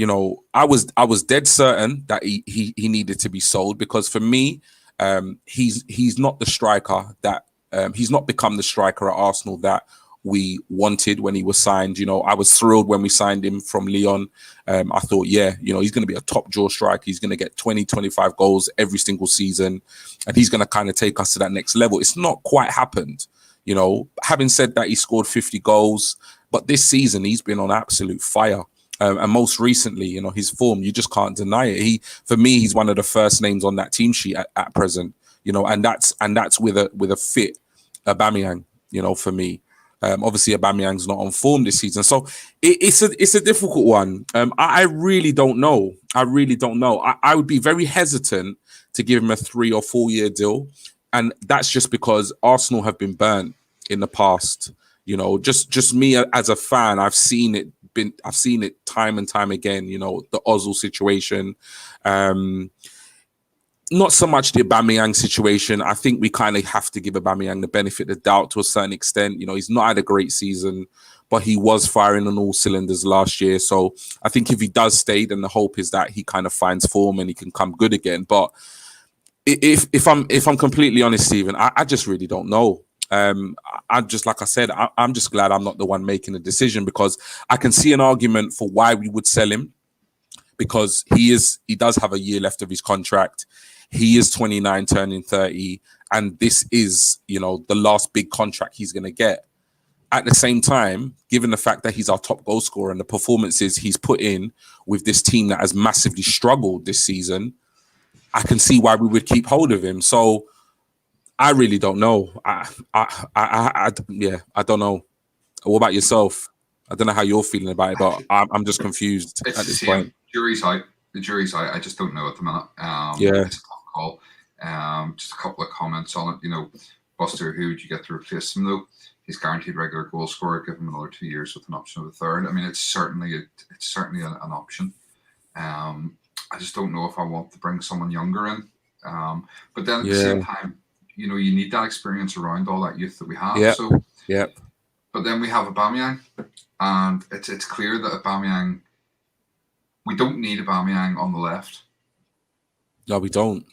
I was dead certain that he needed to be sold because for me, he's not the striker that he's not become the striker at Arsenal that we wanted when he was signed. I was thrilled when we signed him from Lyon. I thought, he's going to be a top draw striker. He's going to get 20, 25 goals every single season. And he's going to kind of take us to that next level. It's not quite happened. Having said that, he scored 50 goals. But this season, he's been on absolute fire. And most recently, his form, you just can't deny it. For me, he's one of the first names on that team sheet at present. And that's with a fit Aubameyang, for me. Obviously, Aubameyang's not on form this season, so it's a difficult one. I really don't know. I would be very hesitant to give him a 3 or 4 year deal, and that's just because Arsenal have been burnt in the past. Just me as a fan, I've seen it time and time again. The Ozil situation. Not so much the Aubameyang situation. I think we kind of have to give Aubameyang the benefit of the doubt to a certain extent. He's not had a great season, but he was firing on all cylinders last year. So I think if he does stay, then the hope is that he kind of finds form and he can come good again. But if I'm completely honest, Stephen, I just really don't know. I'm just, like I said, I'm just glad I'm not the one making the decision, because I can see an argument for why we would sell him, because he does have a year left of his contract. He is 29, turning 30, and this is, the last big contract he's going to get. At the same time, given the fact that he's our top goal scorer and the performances he's put in with this team that has massively struggled this season, I can see why we would keep hold of him. So I really don't know. I don't know. What about yourself? I don't know how you're feeling about it, but I'm just confused at this point. Jury's out. The jury's out. I just don't know at the minute. It's a tough call. Just a couple of comments on it. Buster, who would you get to replace him though? He's guaranteed regular goal scorer. Give him another 2 years with an option of a third. I mean, it's certainly an option. I just don't know if I want to bring someone younger in. But then at the same time, you need that experience around all that youth that we have. But then we have Aubameyang, and it's clear that Aubameyang, we don't need Aubameyang on the left. No, we don't.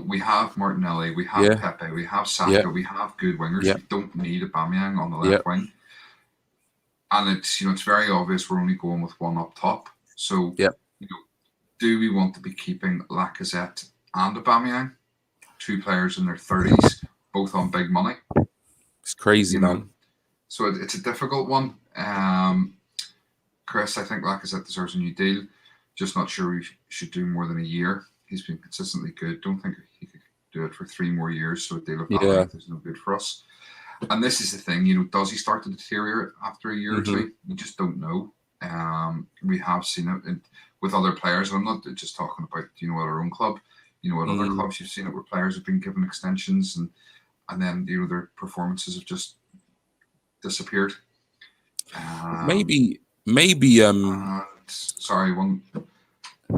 We have Martinelli, we have Pepe, we have Saka, we have good wingers. We don't need Aubameyang on the left wing. And it's very obvious we're only going with one up top. So, do we want to be keeping Lacazette and Aubameyang, 2 players in their 30s, both on big money? It's crazy, man. So it's a difficult one. Chris, I think Lacazette deserves a new deal. Just not sure we should do more than a year. He's been consistently good. Don't think he could do it for 3 more years. So a deal of that length is no good for us. And this is the thing, does he start to deteriorate after a year or two? We just don't know. We have seen it with other players. I'm not just talking about, at our own club. At other clubs, you've seen it where players have been given extensions and then, their performances have just disappeared.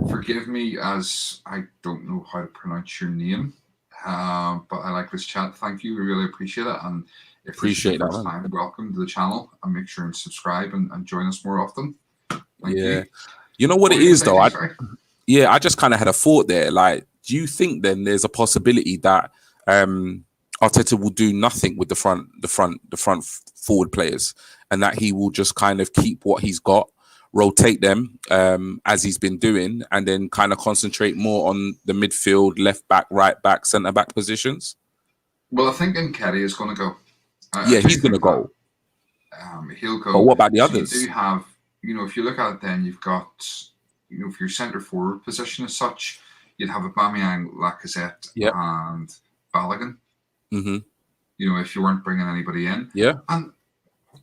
Forgive me as I don't know how to pronounce your name, but I like this chat. Thank you. We really appreciate it. And if appreciate this is your first time, welcome to the channel, and make sure and subscribe and join us more often. Thank you. You know what it is, though? I just kind of had a thought there. Like, do you think then there's a possibility that Arteta will do nothing with the front forward players, and that he will just kind of keep what he's got, rotate them as he's been doing, and then kind of concentrate more on the midfield, left back, right back, centre back positions? Well, I think Nketiah is going to go. He's going to go. He'll go. But what about the others? You do have, if you look at it, then you've got, for your centre forward position as such, you'd have Aubameyang, Lacazette, and Balogun. If you weren't bringing anybody in. And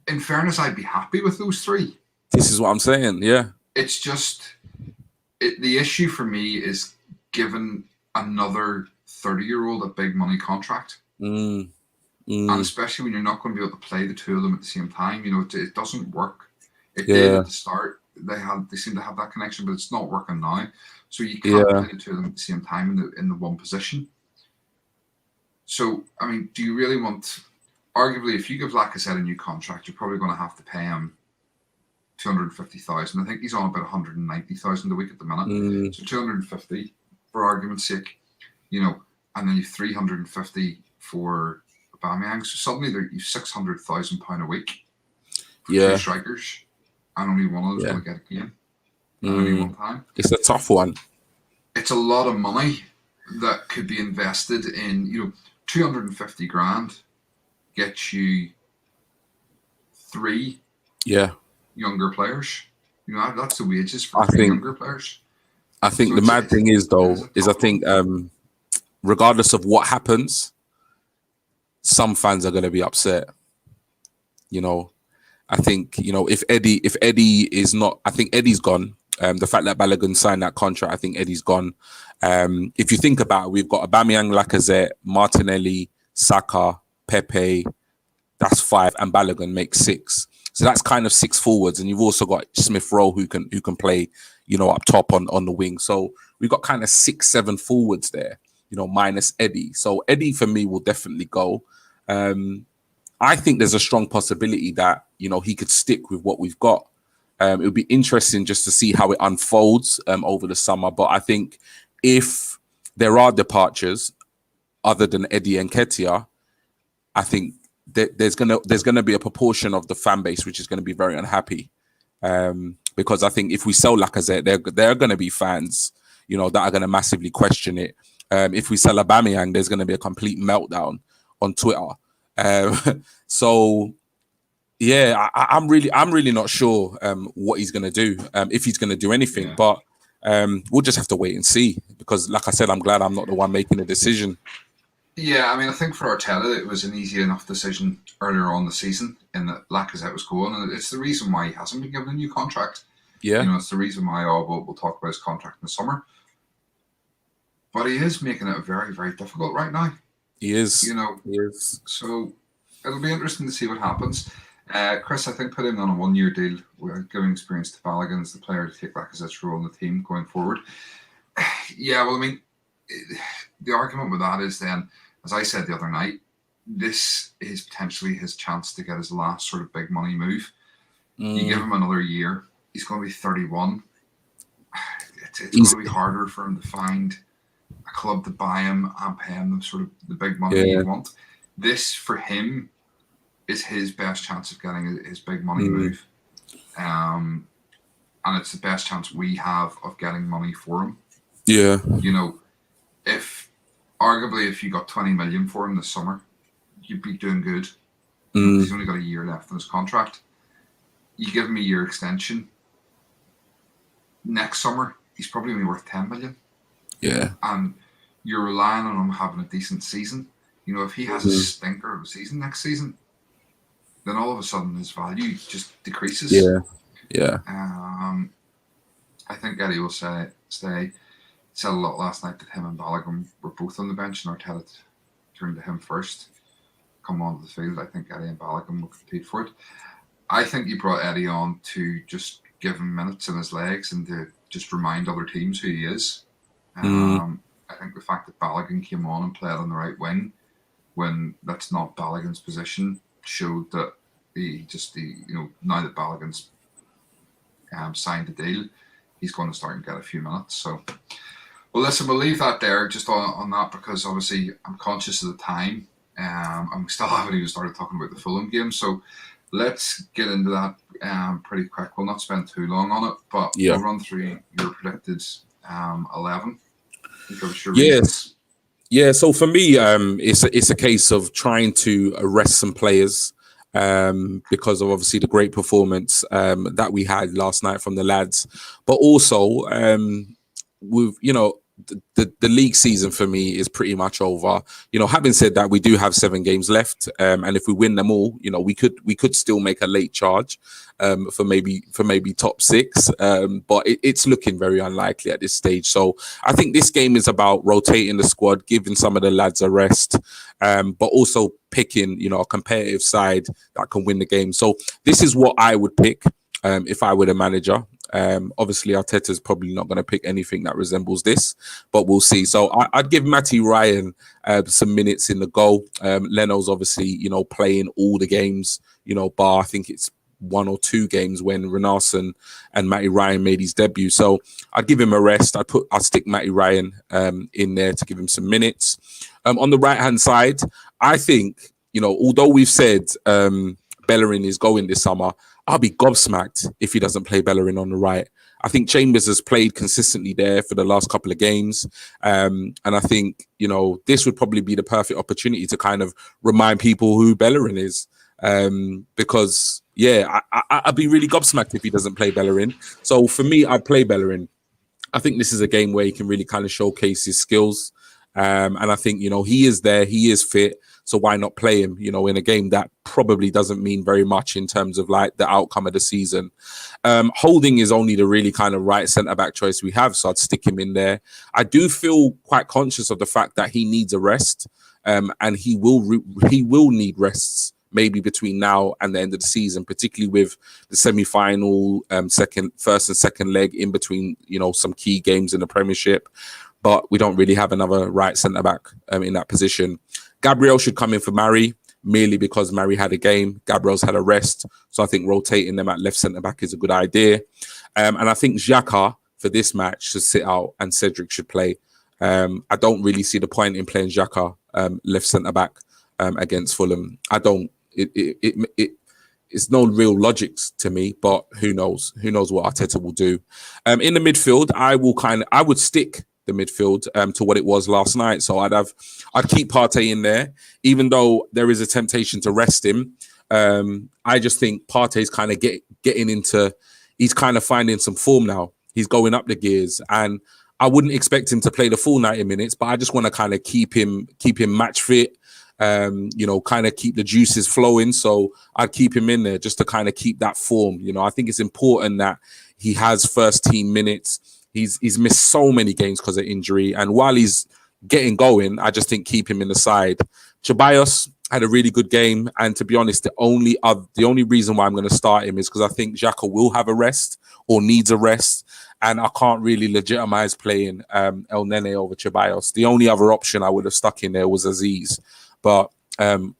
in fairness, I'd be happy with those 3. This is what I'm saying. It's just the issue for me is giving another 30-year-old a big money contract. And especially when you're not going to be able to play the 2 of them at the same time, it doesn't work. It did at the start. They seem to have that connection, but it's not working now. So you can't play the 2 of them at the same time in the one position. So, I mean, do you really want... Arguably, if you give Lacazette a new contract, you're probably going to have to pay him 250,000. I think he's on about 190,000 a week at the minute. So 250 for argument's sake, and then you've 350 for Aubameyang. So suddenly you've £600,000 a week for 2 strikers, and only one of them's going to get a game at any one time. It's a tough one. It's a lot of money that could be invested in, 250 grand gets you 3 younger players. That's the wages for 3 younger players. I think the mad thing is, though, I think regardless of what happens, some fans are going to be upset. I think, if Eddie is not, I think Eddie's gone. The fact that Balogun signed that contract, I think Eddie's gone. If you think about it, we've got Aubameyang, Lacazette, Martinelli, Saka, Pepe. That's 5, and Balogun makes 6. So that's kind of 6 forwards, and you've also got Smith Rowe who can play, up top on the wing. So we've got kind of 6, 7 forwards there, minus Eddie. So Eddie for me will definitely go. I think there's a strong possibility that he could stick with what we've got. It would be interesting just to see how it unfolds over the summer. But I think if there are departures other than Eddie Nketiah, I think there's gonna be a proportion of the fan base which is going to be very unhappy, because I think if we sell Lacazette, there are going to be fans, that are going to massively question it. If we sell Aubameyang, there's going to be a complete meltdown on Twitter. So yeah, I'm really not sure what he's going to do, if he's going to do anything. But we'll just have to wait and see, because, like I said, I'm glad I'm not the one making the decision. Yeah, I mean, I think for Arteta, it was an easy enough decision earlier on the season in that Lacazette was going, and it's the reason why he hasn't been given a new contract. Yeah, it's the reason why we'll talk about his contract in the summer. But he is making it very, very difficult right now. He is. He is. So it'll be interesting to see what happens. Chris, I think, put him on a 1-year deal, giving experience to Balogun as the player to take Lacazette's role in the team going forward. Yeah, well, I mean, the argument with that is then, as I said the other night, this is potentially his chance to get his last sort of big money move. You give him another year, he's going to be 31. It's going to be harder for him to find a club to buy him and pay him the big money you want. This, for him, is his best chance of getting his big money move. And it's the best chance we have of getting money for him. Yeah. If you got 20 million for him this summer, you'd be doing good. He's only got a year left on his contract. You give him a year extension. Next summer, he's probably only worth 10 million. Yeah. And you're relying on him having a decent season. If he has a stinker of a season next season, then all of a sudden his value just decreases. Yeah. Yeah. I think Eddie will stay. Said a lot last night that him and Balogun were both on the bench, and Arteta turned to him first. Come onto the field, I think Eddie and Balogun will compete for it. I think you brought Eddie on to just give him minutes in his legs and to just remind other teams who he is. I think the fact that Balogun came on and played on the right wing when that's not Balogun's position showed that now that Balogun's signed the deal, he's going to start and get a few minutes. So, well, listen, we'll leave that there just on that, because obviously I'm conscious of the time, and we still haven't even started talking about the Fulham game. So let's get into that pretty quick. We'll not spend too long on it, but we'll run through your predicted 11. Yes. Yeah, so for me, it's a case of trying to arrest some players, because of obviously the great performance that we had last night from the lads, but also with the league season for me is pretty much over. Having said that, we do have 7 games left, and if we win them all, we could still make a late charge for maybe top 6, but it's looking very unlikely at this stage. So I think this game is about rotating the squad, giving some of the lads a rest, but also picking a competitive side that can win the game. So this is what I would pick if I were the manager. Obviously Arteta's probably not going to pick anything that resembles this, but we'll see. So I'd give Matty Ryan some minutes in the goal. Leno's obviously playing all the games, bar I think it's 1 or 2 games when Renarson and Matty Ryan made his debut. So I'd give him a rest. I'd stick Matty Ryan in there to give him some minutes. On the right hand side, I think although we've said Bellerin is going this summer, I'll be gobsmacked if he doesn't play Bellerin on the right. I think Chambers has played consistently there for the last couple of games. And I think, this would probably be the perfect opportunity to kind of remind people who Bellerin is. Because, I'd be really gobsmacked if he doesn't play Bellerin. So for me, I'd play Bellerin. I think this is a game where he can really kind of showcase his skills. And I think, he is there, he is fit. So why not play him, in a game that probably doesn't mean very much in terms of like the outcome of the season. Holding is only the really kind of right centre-back choice we have. So I'd stick him in there. I do feel quite conscious of the fact that he needs a rest, and he will need rests maybe between now and the end of the season, particularly with the semi-final, first and second leg in between, some key games in the Premiership. But we don't really have another right centre-back in that position. Gabriel should come in for Mari, merely because Mari had a game. Gabriel's had a rest. So I think rotating them at left centre-back is a good idea. And I think Xhaka, for this match, should sit out and Cedric should play. I don't really see the point in playing Xhaka left centre back against Fulham. I don't. It's no real logic to me, but who knows? Who knows what Arteta will do? In the midfield, I would stick the midfield to what it was last night. So I'd keep Partey in there, even though there is a temptation to rest him. I just think Partey's kind of getting into. He's kind of finding some form now. He's going up the gears, and I wouldn't expect him to play the full 90 minutes, but I just want to kind of keep him match fit. Kind of keep the juices flowing. So I'd keep him in there just to kind of keep that form. I think it's important that he has first team minutes. He's missed so many games because of injury, and while he's getting going, I just think keep him in the side. Ceballos had a really good game, and to be honest, the only reason why I'm going to start him is because I think Xhaka will have a rest or needs a rest, and I can't really legitimize playing El Nene over Ceballos. The only other option I would have stuck in there was Aziz, but I'm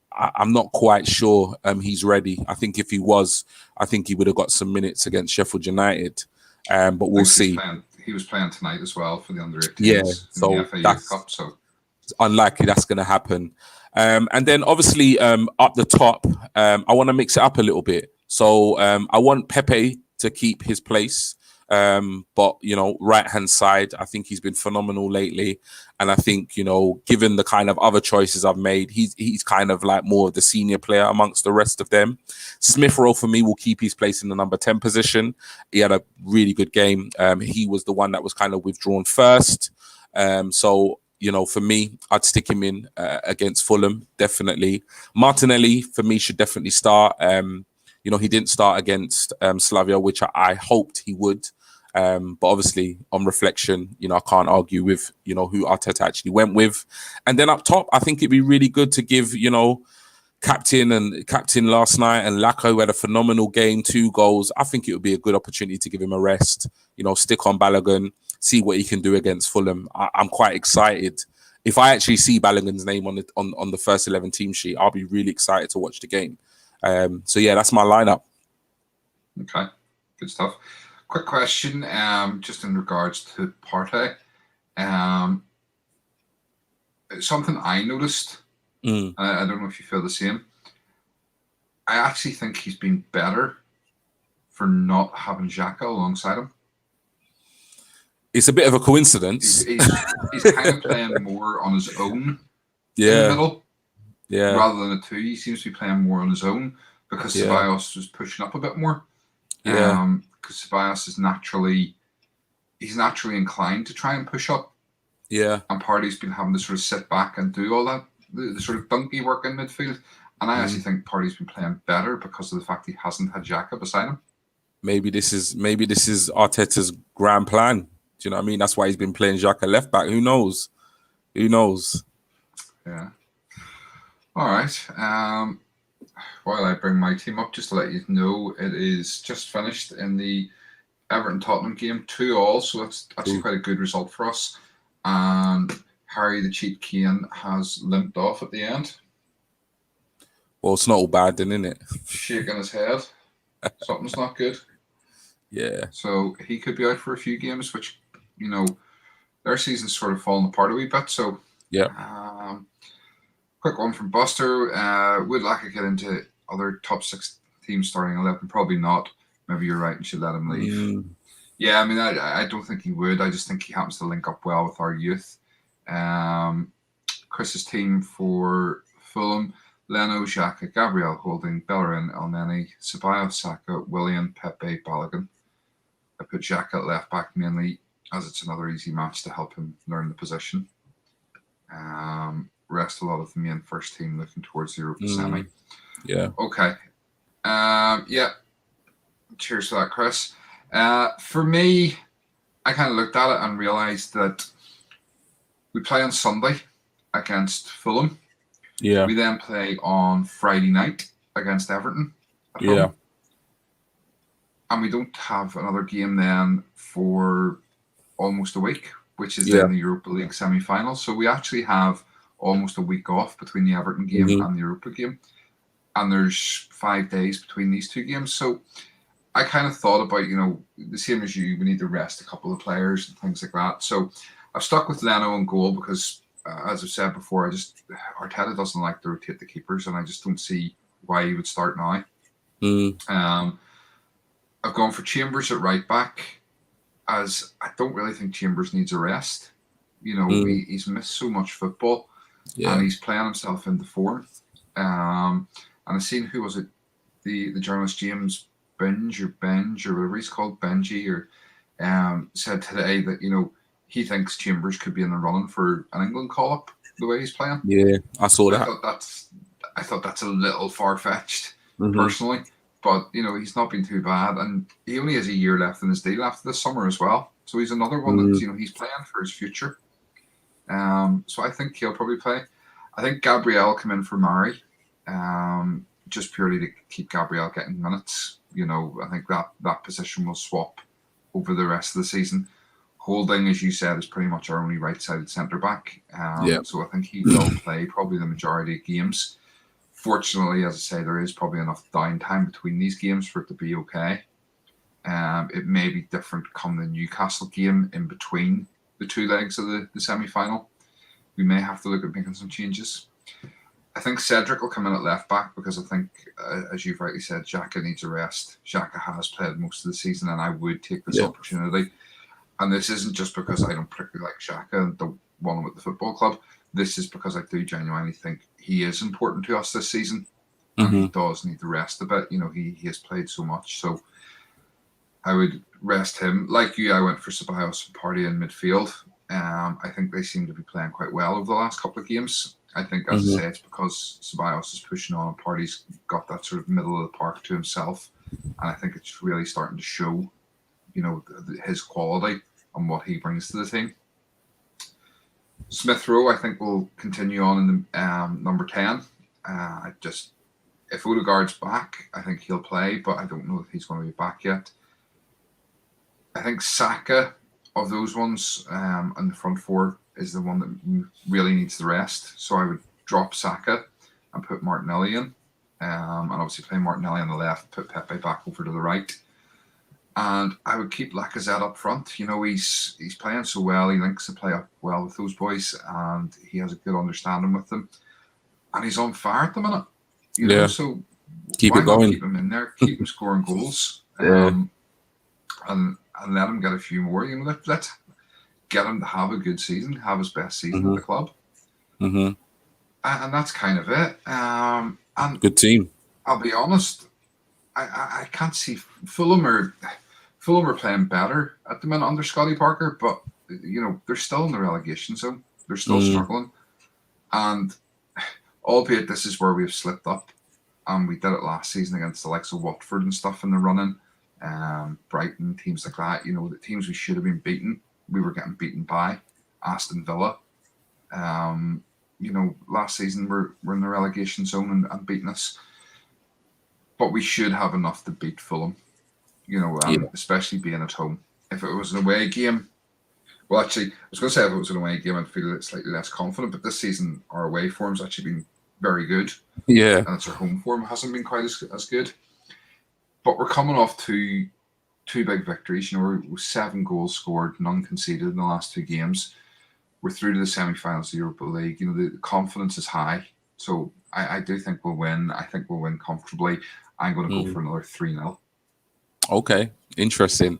not quite sure he's ready. I think if he was, I think he would have got some minutes against Sheffield United, but we'll see. He was playing tonight as well for the under-18s. Yeah, so that's Cup, so it's unlikely that's going to happen. And then obviously up the top, I want to mix it up a little bit. So I want Pepe to keep his place. But right-hand side, I think he's been phenomenal lately. And I think, given the kind of other choices I've made, he's kind of like more of the senior player amongst the rest of them. Smith Rowe, for me, will keep his place in the number 10 position. He had a really good game. He was the one that was kind of withdrawn first. So for me, I'd stick him in against Fulham, definitely. Martinelli, for me, should definitely start. He didn't start against Slavia, which I hoped he would. But obviously, on reflection, I can't argue with, who Arteta actually went with. And then up top, I think it'd be really good to give, captain last night and Lacko, who had a phenomenal game, 2 goals. I think it would be a good opportunity to give him a rest, stick on Balogun, see what he can do against Fulham. I'm quite excited. If I actually see Balogun's name on the first 11 team sheet, I'll be really excited to watch the game. So yeah, that's my lineup. Okay, good stuff. Quick question, just in regards to Partey. Something I noticed, I don't know if you feel the same. I actually think he's been better for not having Xhaka alongside him. It's a bit of a coincidence. He's kind of playing more on his own in the middle. Yeah. Rather than a 2, he seems to be playing more on his own because Ceballos was pushing up a bit more. Yeah. Because Ceballos is naturally inclined to try and push up. Yeah. And Partey's been having to sort of sit back and do all that, the sort of donkey work in midfield. And I actually think Partey's been playing better because of the fact he hasn't had Xhaka beside him. Maybe this is Arteta's grand plan. Do you know what I mean? That's why he's been playing Xhaka left back. Who knows? Yeah. All right. While I bring my team up, just to let you know, it is just finished in the Everton-Tottenham game, 2-2. So that's actually quite a good result for us. And Harry the Cheat Kane has limped off at the end. Well, it's not all bad then, isn't it? Shaking his head. Something's not good. Yeah. So he could be out for a few games, which, their season's sort of fallen apart a wee bit. So, yeah. Quick one from Buster. Would Lacko get into other top 6 teams starting 11? Probably not. Maybe you're right and should let him leave. Yeah, I mean, I don't think he would. I just think he happens to link up well with our youth. Chris's team for Fulham: Leno, Xhaka, Gabriel, Holding, Bellerin, Elneny, Ceballos, Saka, Willian, Pepe, Balogun. I put Xhaka at left back mainly as it's another easy match to help him learn the position. Rest a lot of the main first team looking towards the Europa semi. Yeah. Okay. Yeah. Cheers for that, Chris. For me, I kind of looked at it and realised that we play on Sunday against Fulham. Yeah. We then play on Friday night against Everton at home. And we don't have another game then for almost a week, which is then the Europa League semi-final. So we actually have almost a week off between the Everton game and the Europa game. And there's 5 days between these 2 games. So I kind of thought about, the same as you, we need to rest a couple of players and things like that. So I've stuck with Leno in goal because, as I've said before, Arteta doesn't like to rotate the keepers, and I just don't see why he would start now. I've gone for Chambers at right back, as I don't really think Chambers needs a rest. He's missed so much football, and he's playing himself into form. And I've seen, who was it, the journalist James Benge or whatever he's called, Benji, or said today that he thinks Chambers could be in the running for an England call-up the way he's playing. Yeah, I saw that. I thought that's a little far-fetched, personally. But, he's not been too bad. And he only has a year left in his deal after this summer as well. So he's another one that, he's playing for his future. So I think he'll probably play. I think Gabriel come in for Murray, just purely to keep Gabriel getting minutes. I think that position will swap over the rest of the season. Holding, as you said, is pretty much our only right-sided centre-back. So I think he will play probably the majority of games. Fortunately, as I say, there is probably enough downtime between these games for it to be okay. It may be different come the Newcastle game in between the two legs of the semi-final. We may have to look at making some changes. I think Cedric will come in at left back because I think, as you've rightly said, Xhaka needs a rest. Xhaka has played most of the season, and I would take this opportunity. And this isn't just because I don't particularly like Xhaka and don't want him at the football club. This is because I do genuinely think he is important to us this season. And he does need to rest a bit. He has played so much. So I would rest him. Like you, I went for Ceballos and Partey in midfield. I think they seem to be playing quite well over the last couple of games. I think, as I say, it's because Ceballos is pushing on and Partey's got that sort of middle of the park to himself. And I think it's really starting to show, his quality and what he brings to the team. Smith Rowe, I think, will continue on in the number 10. If Odegaard's back, I think he'll play, but I don't know if he's going to be back yet. I think Saka, of those ones, in the front four, is the one that really needs the rest. So I would drop Saka and put Martinelli in, and obviously play Martinelli on the left, put Pepe back over to the right. And I would keep Lacazette up front. He's playing so well. He links the play up well with those boys, and he has a good understanding with them. And he's on fire at the minute. So keep why it going. Not keep him in there, keep him scoring goals, and let him get a few more. Let's get him to have a good season, have his best season at the club. And that's kind of it. And good team. I'll be honest, I can't see Fulham are playing better at the minute under Scotty Parker, but they're still in the relegation zone. They're still struggling, and albeit this is where we've slipped up, and we did it last season against the likes of Watford and stuff in the running, Brighton, teams like that. The teams we should have been beaten, we were getting beaten by. Aston Villa, last season we're in the relegation zone and beating us, but we should have enough to beat Fulham. Especially being at home. If it was an away game, well, actually, I was going to say if it was an away game, I'd feel slightly less confident. But this season, our away form's actually been very good. Yeah, and it's our home form hasn't been quite as good. But we're coming off two big victories. We're 7 goals scored, none conceded in the last 2 games. We're through to the semi-finals of the Europa League. The confidence is high, so I do think we'll win. I think we'll win comfortably. I'm going to go for another 3-0. Okay, interesting.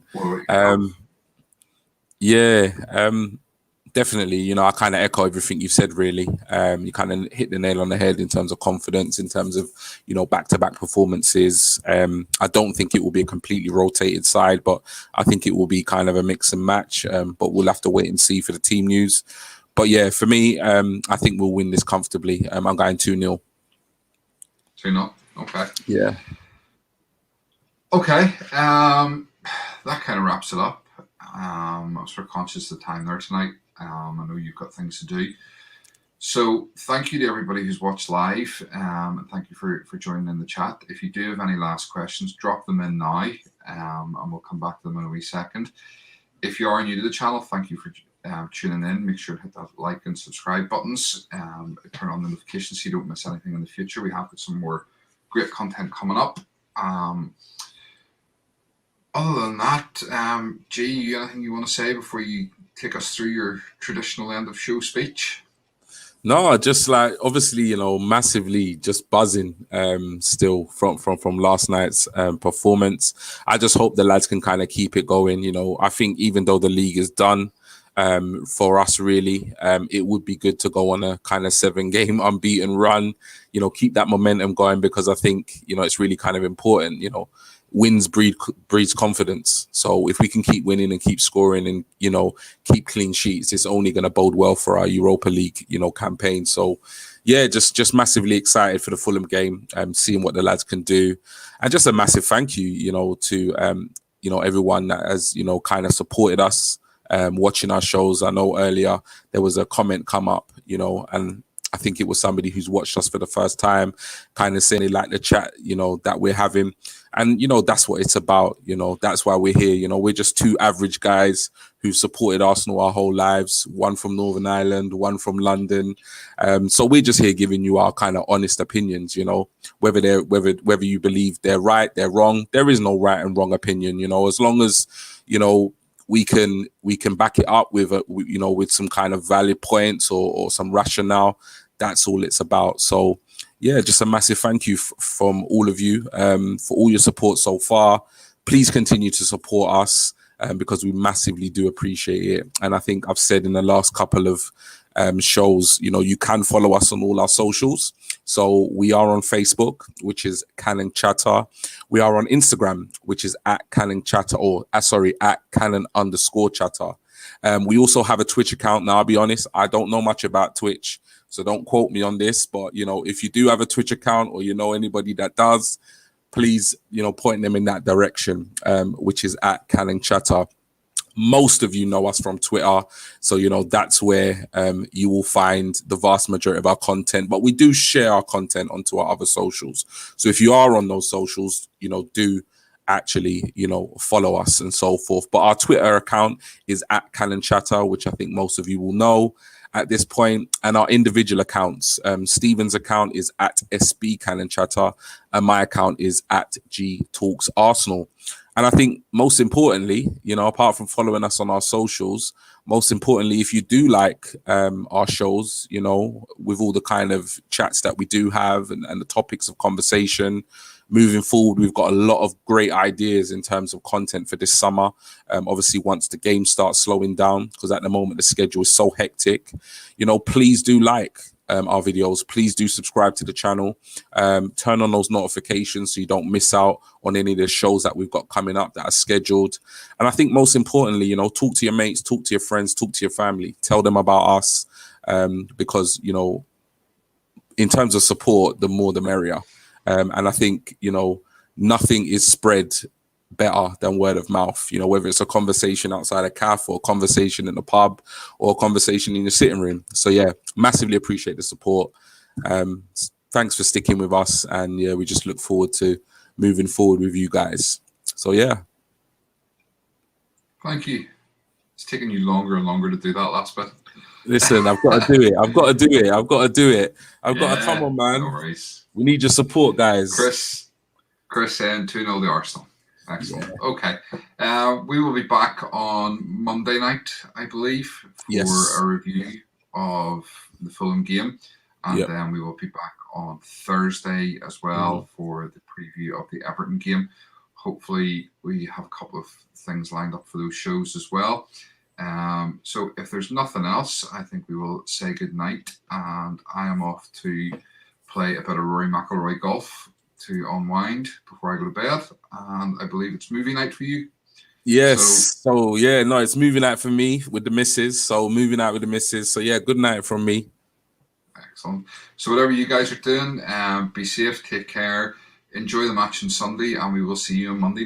Definitely. I kind of echo everything you've said, really. You kind of hit the nail on the head in terms of confidence, in terms of, back-to-back performances. I don't think it will be a completely rotated side, but I think it will be kind of a mix and match. But we'll have to wait and see for the team news. But yeah, for me, I think we'll win this comfortably. I'm going 2-0. 2-0, okay. Yeah. Okay, that kind of wraps it up. I was very conscious of the time there tonight. I know you've got things to do. So thank you to everybody who's watched live, and thank you for joining in the chat. If you do have any last questions, drop them in now, and we'll come back to them in a wee second. If you are new to the channel, thank you for tuning in. Make sure to hit that like and subscribe buttons, turn on the notifications so you don't miss anything in the future. We have got some more great content coming up. Other than that, G, anything you want to say before you take us through your traditional end of show speech? No, just like obviously, massively just buzzing still from last night's performance. I just hope the lads can kind of keep it going. I think even though the league is done, for us really, it would be good to go on a kind of 7-game unbeaten run, keep that momentum going, because I think, it's really kind of important. Wins breeds confidence. So if we can keep winning and keep scoring and, keep clean sheets, it's only going to bode well for our Europa League, campaign. So yeah, just massively excited for the Fulham game, seeing what the lads can do. And just a massive thank you, to, everyone that has, kind of supported us, watching our shows. I know earlier there was a comment come up, and I think it was somebody who's watched us for the first time, kind of saying they like the chat, that we're having. And, that's what it's about. That's why we're here. We're just two average guys who've supported Arsenal our whole lives, one from Northern Ireland, one from London. So we're just here giving you our kind of honest opinions, whether you believe they're right, they're wrong. There is no right and wrong opinion, as long as, we can back it up with with some kind of valid points or some rationale. That's all it's about. So yeah, just a massive thank you from all of you for all your support so far. Please continue to support us because we massively do appreciate it. And I think I've said in the last couple of shows, you can follow us on all our socials. So we are on Facebook, which is Canning Chatter. We are on Instagram, which is at Canning Chatter, at Cannon_Chatter. We also have a Twitch account. Now, I'll be honest, I don't know much about Twitch, so don't quote me on this. But, if you do have a Twitch account or anybody that does, please, point them in that direction, which is at Canning Chatter. Most of you know us from Twitter, so that's where you will find the vast majority of our content. But we do share our content onto our other socials. So if you are on those socials, do actually follow us and so forth. But our Twitter account is at Cannon Chatter, which I think most of you will know at this point. And our individual accounts, Stephen's account is at SB Cannon Chatter, and my account is at G Talks Arsenal. And I think most importantly, apart from following us on our socials, most importantly, if you do like our shows, with all the kind of chats that we do have and the topics of conversation, moving forward, we've got a lot of great ideas in terms of content for this summer. Obviously, once the game starts slowing down, because at the moment the schedule is so hectic, please do like our videos. Please do subscribe to the channel. Turn on those notifications so you don't miss out on any of the shows that we've got coming up that are scheduled. And I think most importantly, talk to your mates, talk to your friends, talk to your family, tell them about us, because, in terms of support, the more the merrier. And I think, nothing is spread better than word of mouth, whether it's a conversation outside a cafe or a conversation in the pub or a conversation in your sitting room. So yeah, massively appreciate the support. Thanks for sticking with us, and yeah, we just look forward to moving forward with you guys. So yeah, thank you. It's taking you longer and longer to do that last bit. Listen, I've got to do it. I've got to come on, man. No worries. We need your support, guys. Chris saying 2-0 to Arsenal. Excellent. Yeah. Okay. We will be back on Monday night, I believe, for a review of the Fulham game. And then we will be back on Thursday as well for the preview of the Everton game. Hopefully, we have a couple of things lined up for those shows as well. So if there's nothing else, I think we will say good night. And I am off to play a bit of Rory McIlroy golf to unwind before I go to bed, and I believe it's movie night for you. Yes. So it's movie night for me with the missus. So moving out with the missus. So yeah, good night from me. Excellent. So whatever you guys are doing, be safe, take care, enjoy the match on Sunday, and we will see you on Monday night.